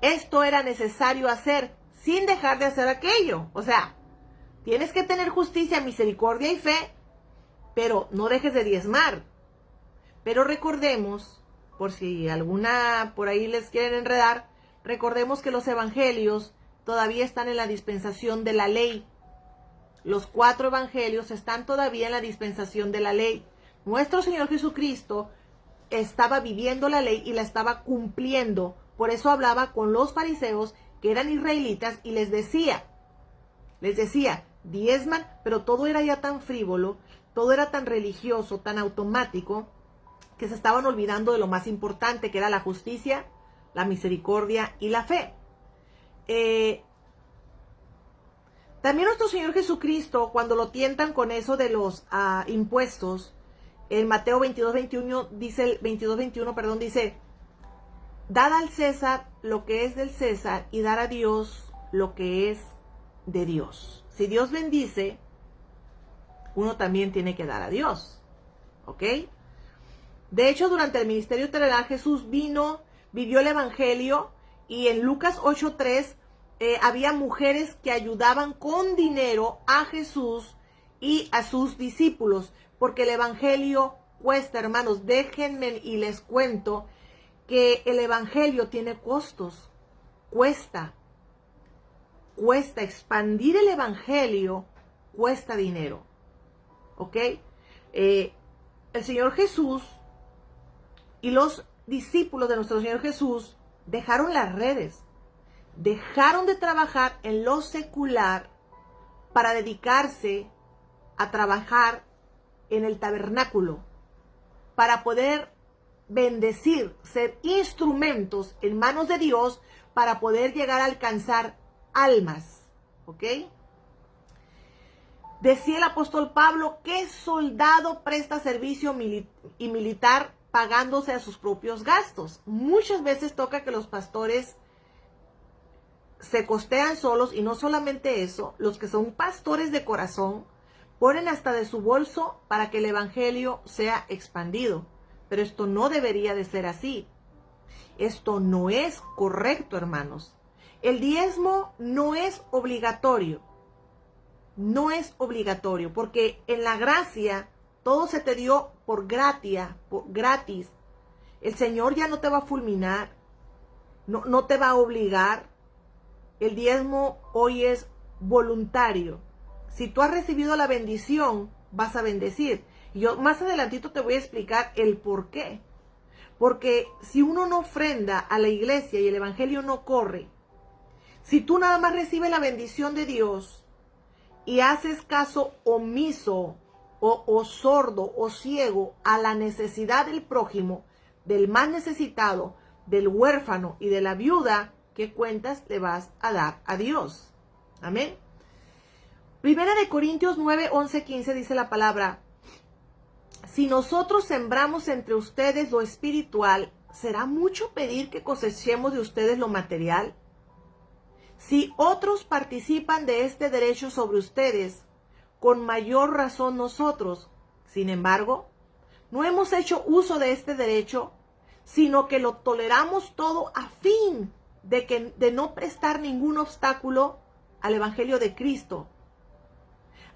S1: Esto era necesario hacer sin dejar de hacer aquello. O sea, tienes que tener justicia, misericordia y fe, pero no dejes de diezmar. Pero recordemos, por si alguna por ahí les quieren enredar, recordemos que los evangelios todavía están en la dispensación de la ley. Los 4 evangelios están todavía en la dispensación de la ley. Nuestro Señor Jesucristo estaba viviendo la ley y la estaba cumpliendo. Por eso hablaba con los fariseos que eran israelitas y les decía, diezman, pero todo era ya tan frívolo, todo era tan religioso, tan automático, que se estaban olvidando de lo más importante, que era la justicia, la misericordia y la fe. También nuestro Señor Jesucristo, cuando lo tientan con eso de los impuestos, en Mateo 22:21 dice, dad al César lo que es del César y dar a Dios lo que es de Dios. Si Dios bendice, uno también tiene que dar a Dios. ¿Ok? De hecho, durante el ministerio terrenal, Jesús vino, vivió el evangelio, y en Lucas 8:3 había mujeres que ayudaban con dinero a Jesús y a sus discípulos, porque el evangelio cuesta, hermanos. Déjenme y les cuento que el evangelio tiene costos, cuesta expandir el evangelio, cuesta dinero. ¿Ok? El Señor Jesús y los discípulos de nuestro Señor Jesús dejaron las redes, dejaron de trabajar en lo secular para dedicarse a trabajar en el tabernáculo, para poder bendecir, ser instrumentos en manos de Dios para poder llegar a alcanzar almas. ¿Ok? Decía el apóstol Pablo: ¿qué soldado presta servicio militar pagándose a sus propios gastos? Muchas veces toca que los pastores se costean solos, y no solamente eso, los que son pastores de corazón ponen hasta de su bolso para que el evangelio sea expandido. Pero esto no debería de ser así. Esto no es correcto, hermanos. El diezmo no es obligatorio. No es obligatorio, porque en la gracia todo se te dio por gratis. El Señor ya no te va a fulminar, no te va a obligar. El diezmo hoy es voluntario. Si tú has recibido la bendición, vas a bendecir. Y yo más adelantito te voy a explicar el por qué. Porque si uno no ofrenda a la iglesia y el evangelio no corre, si tú nada más recibes la bendición de Dios y haces caso omiso o sordo o ciego a la necesidad del prójimo, del más necesitado, del huérfano y de la viuda, ¿qué cuentas le vas a dar a Dios? Amén. Primera de Corintios 9, 11, 15 dice la palabra: si nosotros sembramos entre ustedes lo espiritual, ¿será mucho pedir que cosechemos de ustedes lo material? Si otros participan de este derecho sobre ustedes, con mayor razón nosotros. Sin embargo, no hemos hecho uso de este derecho, sino que lo toleramos todo a fin de no prestar ningún obstáculo al evangelio de Cristo.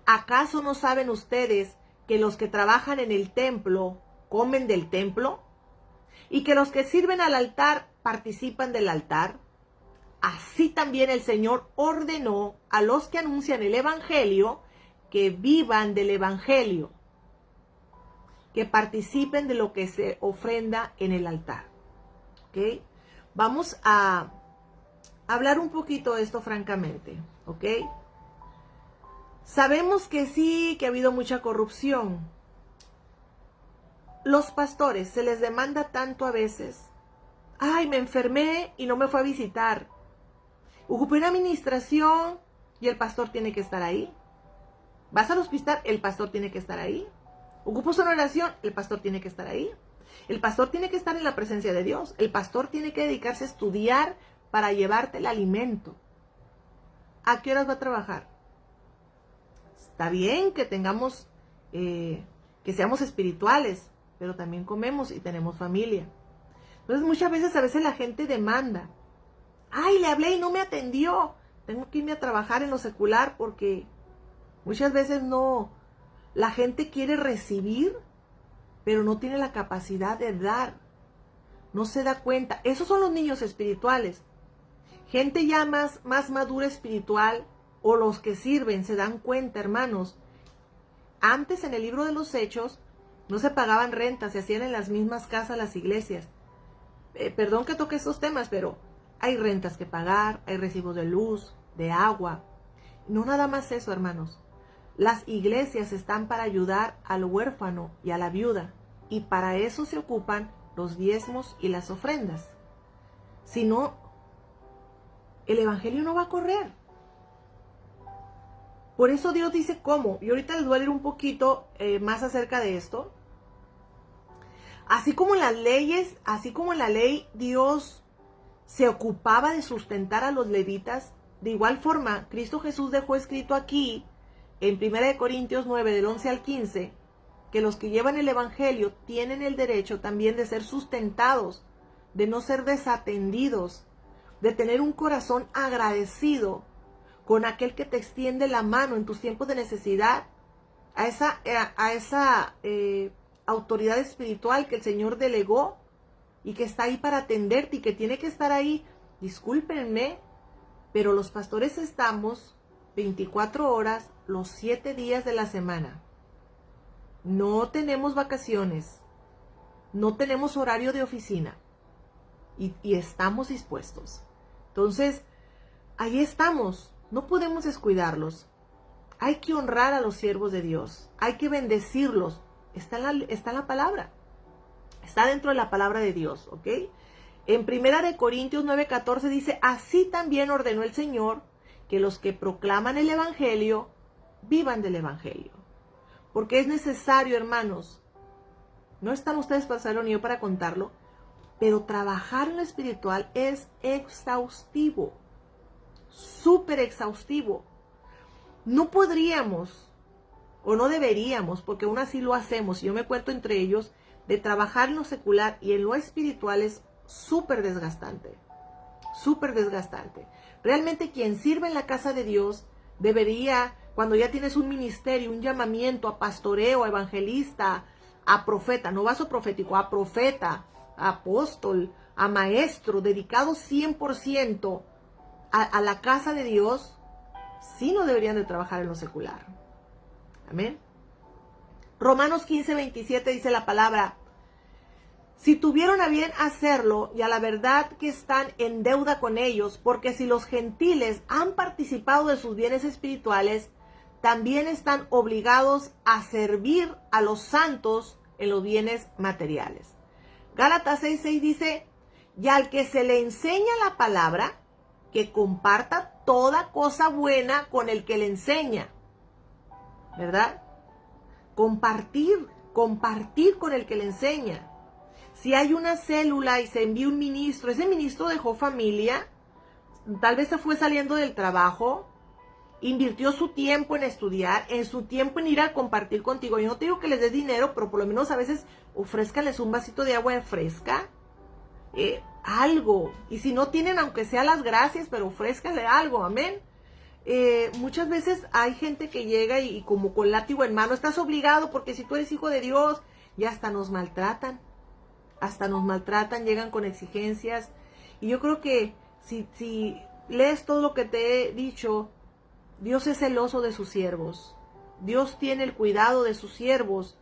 S1: ¿Acaso no saben ustedes que los que trabajan en el templo comen del templo? ¿Y que los que sirven al altar participan del altar? así también el Señor ordenó a los que anuncian el Evangelio que vivan del Evangelio, que participen de lo que se ofrenda en el altar. ¿Ok? Vamos a hablar un poquito de esto francamente. ¿Ok? Sabemos que sí, que ha habido mucha corrupción. Los pastores se les demanda tanto a veces. Ay, me enfermé y no me fue a visitar. Ocupé una administración y el pastor tiene que estar ahí. Vas al hospital, el pastor tiene que estar ahí. Ocupas una oración, el pastor tiene que estar ahí. El pastor tiene que estar en la presencia de Dios. El pastor tiene que dedicarse a estudiar para llevarte el alimento. ¿A qué horas va a trabajar? Está bien que tengamos, que seamos espirituales, pero también comemos y tenemos familia. Entonces muchas veces, la gente demanda. Ay, le hablé y no me atendió. Tengo que irme a trabajar en lo secular porque muchas veces no. La gente quiere recibir, pero no tiene la capacidad de dar. No se da cuenta. Esos son los niños espirituales. Gente ya más madura espiritual, o los que sirven, se dan cuenta, hermanos. Antes, en el libro de los Hechos, no se pagaban rentas, se hacían en las mismas casas las iglesias. Perdón que toque estos temas, pero hay rentas que pagar, hay recibos de luz, de agua. No nada más eso, hermanos. Las iglesias están para ayudar al huérfano y a la viuda, y para eso se ocupan los diezmos y las ofrendas. Si no, el evangelio no va a correr. Por eso Dios dice cómo. Y ahorita les voy a leer un poquito más acerca de esto. Así como en las leyes, así como en la ley Dios se ocupaba de sustentar a los levitas, de igual forma Cristo Jesús dejó escrito aquí en 1 Corintios 9 del 11 al 15 que los que llevan el evangelio tienen el derecho también de ser sustentados, de no ser desatendidos, de tener un corazón agradecido con aquel que te extiende la mano en tus tiempos de necesidad, a esa autoridad espiritual que el Señor delegó y que está ahí para atenderte y que tiene que estar ahí. Discúlpenme, pero los pastores estamos 24 horas los 7 días de la semana. No tenemos vacaciones, no tenemos horario de oficina y estamos dispuestos. Entonces, ahí estamos. No podemos descuidarlos. Hay que honrar a los siervos de Dios. Hay que bendecirlos. Está en la palabra. Está dentro de la palabra de Dios, ¿ok? En 1 Corintios 9:14 dice, así también ordenó el Señor que los que proclaman el evangelio vivan del evangelio. Porque es necesario, hermanos. No están ustedes para saberlo ni yo para contarlo, pero trabajar en lo espiritual es exhaustivo. Súper exhaustivo. No podríamos, o no deberíamos, porque aún así lo hacemos, y yo me cuento entre ellos, de trabajar en lo secular y en lo espiritual es súper desgastante. Súper desgastante. Realmente quien sirve en la casa de Dios debería, cuando ya tienes un ministerio, un llamamiento a pastoreo, a evangelista, a profeta, no vaso profético, a profeta, a apóstol, a maestro, dedicado 100% a la casa de Dios, sí no deberían de trabajar en lo secular. Amén. Romanos 15:27 dice la palabra, si tuvieron a bien hacerlo y a la verdad que están en deuda con ellos, porque si los gentiles han participado de sus bienes espirituales, también están obligados a servir a los santos en los bienes materiales. Gálatas 6:6 dice, y al que se le enseña la palabra, que comparta toda cosa buena con el que le enseña. ¿Verdad? Compartir con el que le enseña. Si hay una célula y se envía un ministro, ese ministro dejó familia, tal vez se fue saliendo del trabajo, invirtió su tiempo en estudiar, en su tiempo en ir a compartir contigo. Yo no te digo que les des dinero, pero por lo menos a veces ofrézcanles un vasito de agua fresca, algo. Y si no tienen, aunque sea las gracias, pero ofrézcanle algo, amén. Muchas veces hay gente que llega y como con látigo en mano, estás obligado porque si tú eres hijo de Dios, y hasta nos maltratan, llegan con exigencias. Y yo creo que si lees todo lo que te he dicho, Dios es celoso de sus siervos. Dios tiene el cuidado de sus siervos.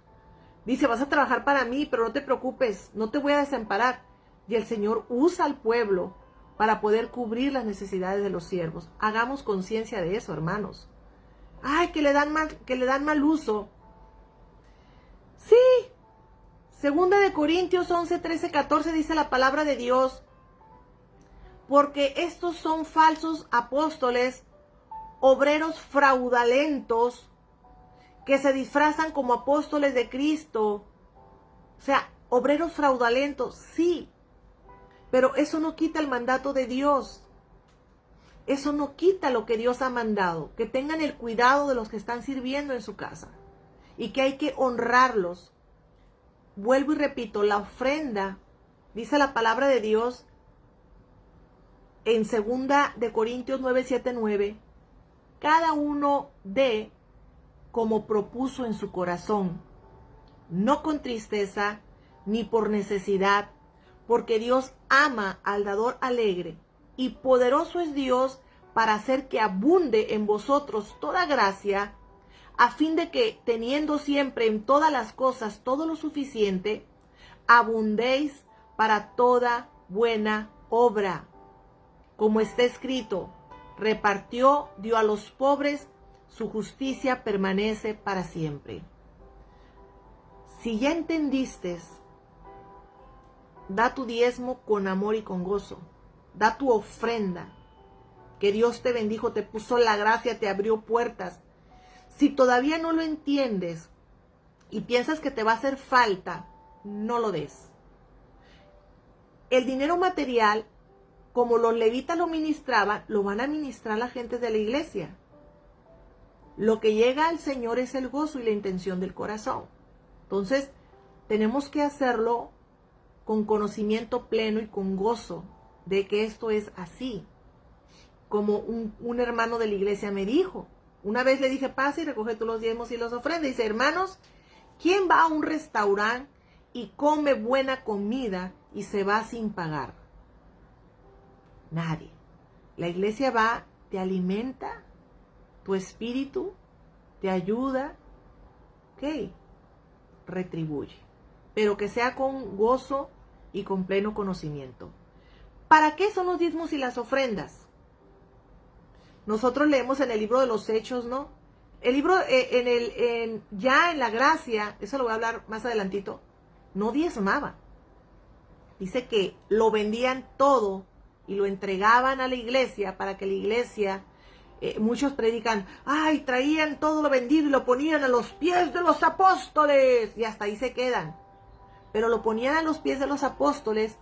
S1: Dice, vas a trabajar para mí, pero no te preocupes, no te voy a desamparar. Y el Señor usa al pueblo para poder cubrir las necesidades de los siervos. Hagamos conciencia de eso, hermanos. Ay, que le dan mal uso. Sí. Segunda de Corintios 11, 13, 14 dice la palabra de Dios. Porque estos son falsos apóstoles, obreros fraudulentos, que se disfrazan como apóstoles de Cristo. O sea, obreros fraudulentos, sí. Pero eso no quita el mandato de Dios. Eso no quita lo que Dios ha mandado. Que tengan el cuidado de los que están sirviendo en su casa. Y que hay que honrarlos. Vuelvo y repito, la ofrenda, dice la palabra de Dios en 2 de Corintios 9, 7, 9. Cada uno dé como propuso en su corazón, no con tristeza ni por necesidad, porque Dios ama al dador alegre, y poderoso es Dios para hacer que abunde en vosotros toda gracia, a fin de que, teniendo siempre en todas las cosas todo lo suficiente, abundéis para toda buena obra. Como está escrito, repartió, dio a los pobres, su justicia permanece para siempre. Si ya entendiste, da tu diezmo con amor y con gozo. Da tu ofrenda. Que Dios te bendijo, te puso la gracia, te abrió puertas. Si todavía no lo entiendes y piensas que te va a hacer falta, no lo des. El dinero material, como los levitas lo ministraban, lo van a ministrar la gente de la iglesia. Lo que llega al Señor es el gozo y la intención del corazón. Entonces, tenemos que hacerlo con conocimiento pleno y con gozo de que esto es así. Como un hermano de la iglesia me dijo. Una vez le dije, pasa y recoge tú los diezmos y los ofrendas. Dice, hermanos, ¿quién va a un restaurante y come buena comida y se va sin pagar? Nadie. La iglesia va, te alimenta, tu espíritu, te ayuda, ok, retribuye. Pero que sea con gozo y con pleno conocimiento. ¿Para qué son los diezmos y las ofrendas? Nosotros leemos en el libro de los Hechos, ¿no? El libro, ya en la gracia, eso lo voy a hablar más adelantito, no diezmaba. Dice que lo vendían todo y lo entregaban a la iglesia para que la iglesia, muchos predican, ay, traían todo lo vendido y lo ponían a los pies de los apóstoles. Y hasta ahí se quedan. Pero lo ponían a los pies de los apóstoles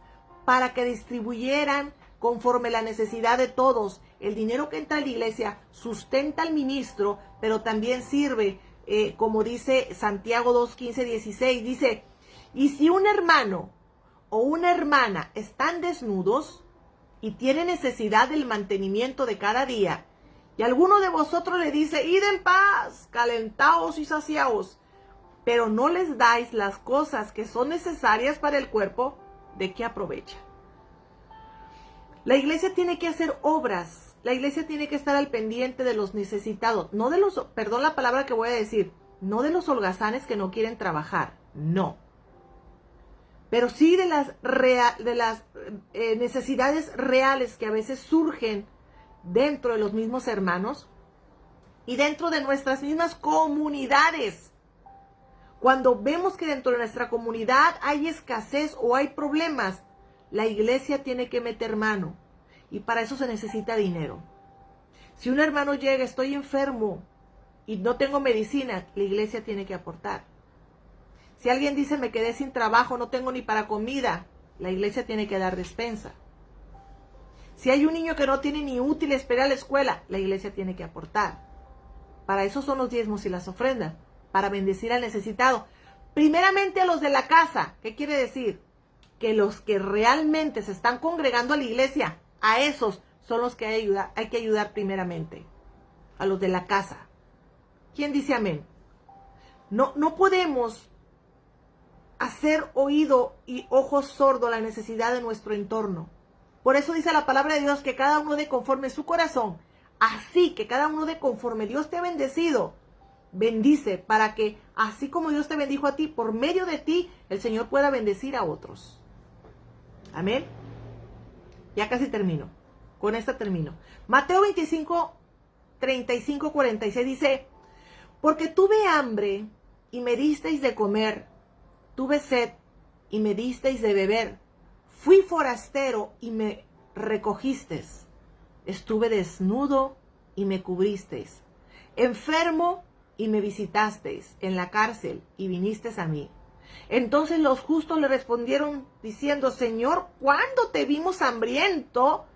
S1: para que distribuyeran conforme la necesidad de todos. El dinero que entra a la iglesia sustenta al ministro, pero también sirve, como dice Santiago 2, 15, 16, dice, y si un hermano o una hermana están desnudos y tienen necesidad del mantenimiento de cada día, y alguno de vosotros le dice, id en paz, calentaos y saciaos, pero no les dais las cosas que son necesarias para el cuerpo, ¿de qué aprovecha? La iglesia tiene que hacer obras. La iglesia tiene que estar al pendiente de los necesitados. No de los, perdón la palabra que voy a decir, no de los holgazanes que no quieren trabajar. No. Pero sí de las necesidades reales que a veces surgen dentro de los mismos hermanos y dentro de nuestras mismas comunidades. Cuando vemos que dentro de nuestra comunidad hay escasez o hay problemas, la iglesia tiene que meter mano y para eso se necesita dinero. Si un hermano llega, estoy enfermo y no tengo medicina, la iglesia tiene que aportar. Si alguien dice, me quedé sin trabajo, no tengo ni para comida, la iglesia tiene que dar despensa. Si hay un niño que no tiene ni útiles para ir a la escuela, la iglesia tiene que aportar. Para eso son los diezmos y las ofrendas, para bendecir al necesitado. Primeramente a los de la casa. ¿Qué quiere decir? Que los que realmente se están congregando a la iglesia, a esos son los que hay que ayudar primeramente. A los de la casa. ¿Quién dice amén? No podemos hacer oído y ojos sordos a la necesidad de nuestro entorno. Por eso dice la palabra de Dios que cada uno dé conforme su corazón. Así que cada uno dé conforme Dios te ha bendecido. Bendice para que así como Dios te bendijo a ti, por medio de ti, el Señor pueda bendecir a otros. Amén. Ya casi termino. Con esta termino. Mateo 25, 35, 46 dice: porque tuve hambre y me disteis de comer, tuve sed y me disteis de beber, fui forastero y me recogisteis, estuve desnudo y me cubristeis, enfermo y me visitasteis, en la cárcel y vinisteis a mí. Entonces los justos le respondieron diciendo: Señor, ¿cuándo te vimos hambriento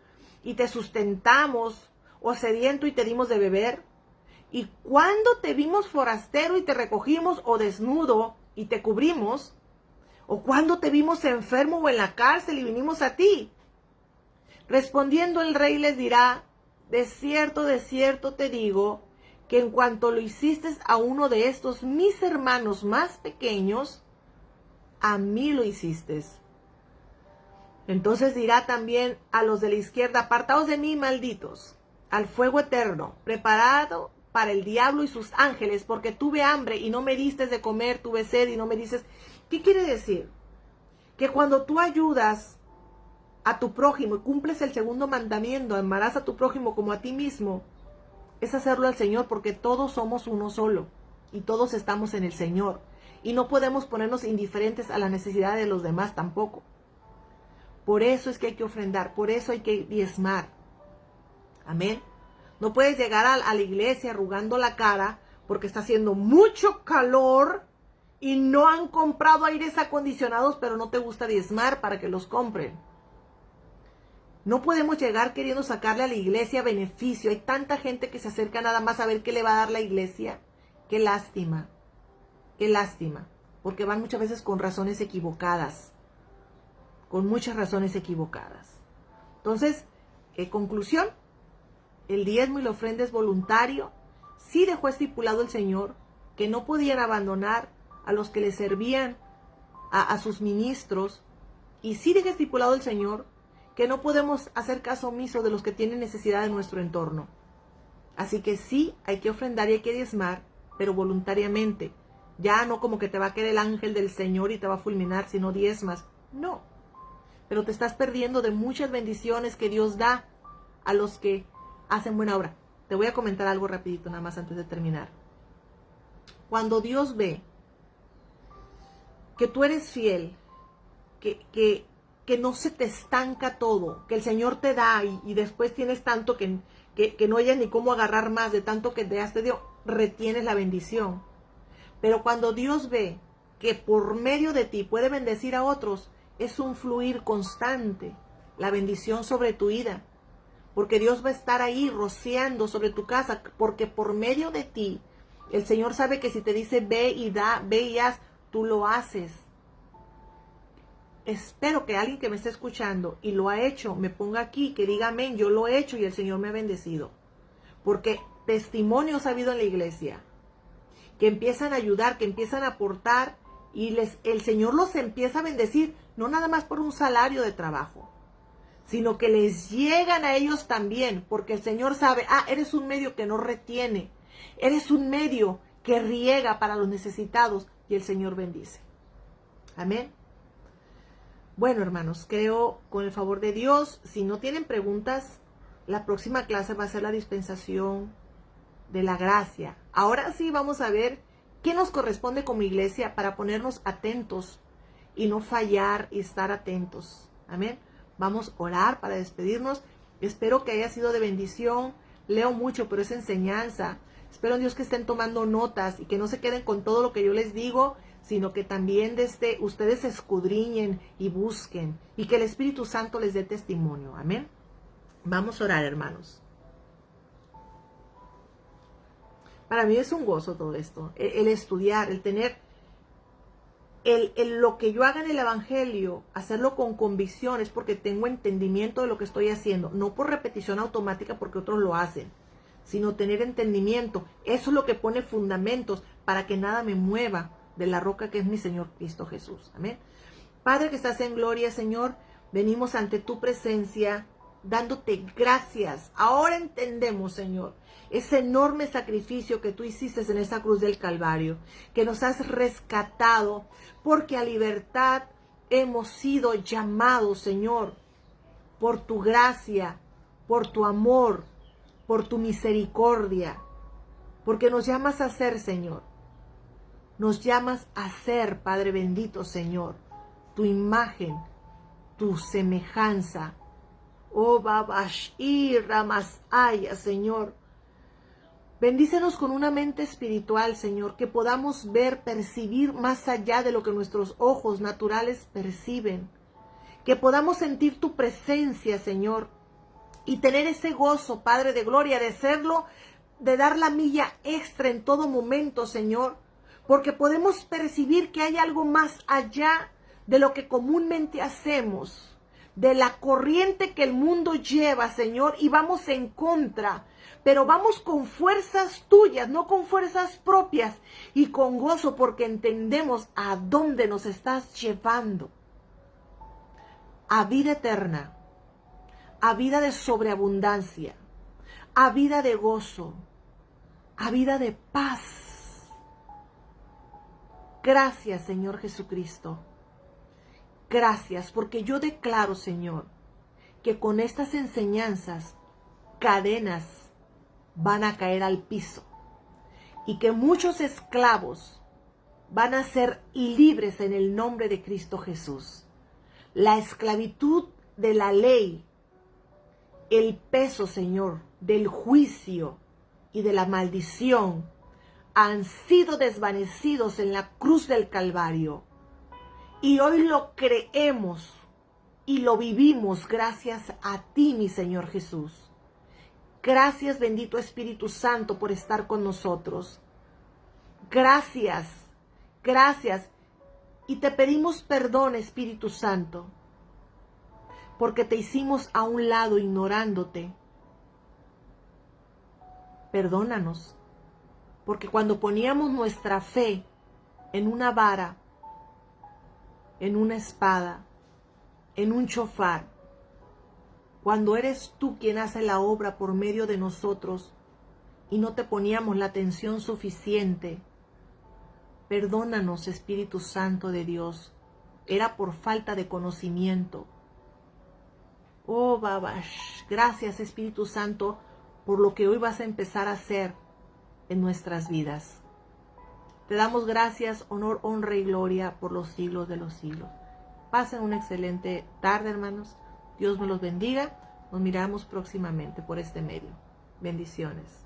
S1: y te sustentamos, o sediento y te dimos de beber? ¿Y cuándo te vimos forastero y te recogimos, o desnudo y te cubrimos? ¿O cuándo te vimos enfermo o en la cárcel y vinimos a ti? Respondiendo el rey les dirá: de cierto te digo, que en cuanto lo hiciste a uno de estos mis hermanos más pequeños, a mí lo hiciste. Entonces dirá también a los de la izquierda: apartaos de mí, malditos, al fuego eterno, preparado para el diablo y sus ángeles, porque tuve hambre y no me diste de comer, tuve sed y no me dices. ¿Qué quiere decir? Que cuando tú ayudas a tu prójimo y cumples el segundo mandamiento, amarás a tu prójimo como a ti mismo, es hacerlo al Señor, porque todos somos uno solo y todos estamos en el Señor. Y no podemos ponernos indiferentes a la necesidad de los demás tampoco. Por eso es que hay que ofrendar, por eso hay que diezmar. Amén. No puedes llegar a la iglesia arrugando la cara porque está haciendo mucho calor y no han comprado aires acondicionados, pero no te gusta diezmar para que los compren. No podemos llegar queriendo sacarle a la iglesia beneficio. Hay tanta gente que se acerca nada más a ver qué le va a dar la iglesia. Qué lástima, porque van muchas veces con razones equivocadas, con muchas razones equivocadas. Entonces, conclusión, el diezmo y la ofrenda es voluntario. Sí dejó estipulado el Señor que no podían abandonar a los que le servían, a sus ministros, y sí deja estipulado el Señor que no podemos hacer caso omiso de los que tienen necesidad de nuestro entorno. Así que sí, hay que ofrendar y hay que diezmar, pero voluntariamente. Ya no como que te va a caer el ángel del Señor y te va a fulminar si no diezmas. No. Pero te estás perdiendo de muchas bendiciones que Dios da a los que hacen buena obra. Te voy a comentar algo rapidito nada más antes de terminar. Cuando Dios ve que tú eres fiel, que no se te estanca todo, que el Señor te da y después tienes tanto que no hayas ni cómo agarrar más de tanto que te dio, retienes la bendición. Pero cuando Dios ve que por medio de ti puede bendecir a otros, es un fluir constante, la bendición sobre tu vida. Porque Dios va a estar ahí rociando sobre tu casa, porque por medio de ti, el Señor sabe que si te dice ve y da, ve y haz, tú lo haces. Espero que alguien que me esté escuchando y lo ha hecho, me ponga aquí, que diga amén, yo lo he hecho y el Señor me ha bendecido. Porque testimonios ha habido en la iglesia, que empiezan a ayudar, que empiezan a aportar y el Señor los empieza a bendecir, no nada más por un salario de trabajo, sino que les llegan a ellos también, porque el Señor sabe, eres un medio que no retiene, eres un medio que riega para los necesitados y el Señor bendice. Amén. Bueno, hermanos, creo con el favor de Dios, si no tienen preguntas, la próxima clase va a ser la dispensación de la gracia. Ahora sí vamos a ver qué nos corresponde como iglesia para ponernos atentos y no fallar y estar atentos. Amén. Vamos a orar para despedirnos. Espero que haya sido de bendición. Leo mucho, pero es enseñanza. Espero en Dios que estén tomando notas y que no se queden con todo lo que yo les digo, sino que también ustedes escudriñen y busquen y que el Espíritu Santo les dé testimonio. Amén. Vamos a orar, hermanos. Para mí es un gozo todo esto, el estudiar, el tener, lo que yo haga en el Evangelio, hacerlo con convicción, es porque tengo entendimiento de lo que estoy haciendo, no por repetición automática porque otros lo hacen, sino tener entendimiento. Eso es lo que pone fundamentos para que nada me mueva de la roca que es mi Señor Cristo Jesús. Amén. Padre que estás en gloria, Señor, venimos ante tu presencia dándote gracias. Ahora entendemos, Señor, ese enorme sacrificio que tú hiciste en esa cruz del Calvario, que nos has rescatado, porque a libertad hemos sido llamados, Señor, por tu gracia, por tu amor, por tu misericordia, porque nos llamas a ser, Señor. Nos llamas a ser, Padre bendito, Señor, tu imagen, tu semejanza. Oh, Babash y Ramasaya, Señor. Bendícenos con una mente espiritual, Señor, que podamos ver, percibir más allá de lo que nuestros ojos naturales perciben. Que podamos sentir tu presencia, Señor, y tener ese gozo, Padre de gloria, de serlo, de dar la milla extra en todo momento, Señor, porque podemos percibir que hay algo más allá de lo que comúnmente hacemos, de la corriente que el mundo lleva, Señor, y vamos en contra, pero vamos con fuerzas tuyas, no con fuerzas propias, y con gozo porque entendemos a dónde nos estás llevando. A vida eterna, a vida de sobreabundancia, a vida de gozo, a vida de paz. Gracias, Señor Jesucristo. Gracias, porque yo declaro, Señor, que con estas enseñanzas, cadenas van a caer al piso y que muchos esclavos van a ser libres en el nombre de Cristo Jesús. La esclavitud de la ley, el peso, Señor, del juicio y de la maldición han sido desvanecidos en la cruz del Calvario. Y hoy lo creemos y lo vivimos gracias a ti, mi Señor Jesús. Gracias, bendito Espíritu Santo, por estar con nosotros. Gracias, gracias. Y te pedimos perdón, Espíritu Santo, porque te hicimos a un lado ignorándote. Perdónanos, porque cuando poníamos nuestra fe en una vara, en una espada, en un chofar, cuando eres tú quien hace la obra por medio de nosotros y no te poníamos la atención suficiente, perdónanos, Espíritu Santo de Dios, era por falta de conocimiento. Oh, Babash, gracias, Espíritu Santo, por lo que hoy vas a empezar a hacer en nuestras vidas. Te damos gracias, honor, honra y gloria por los siglos de los siglos. Pasen una excelente tarde, hermanos. Dios me los bendiga. Nos miramos próximamente por este medio. Bendiciones.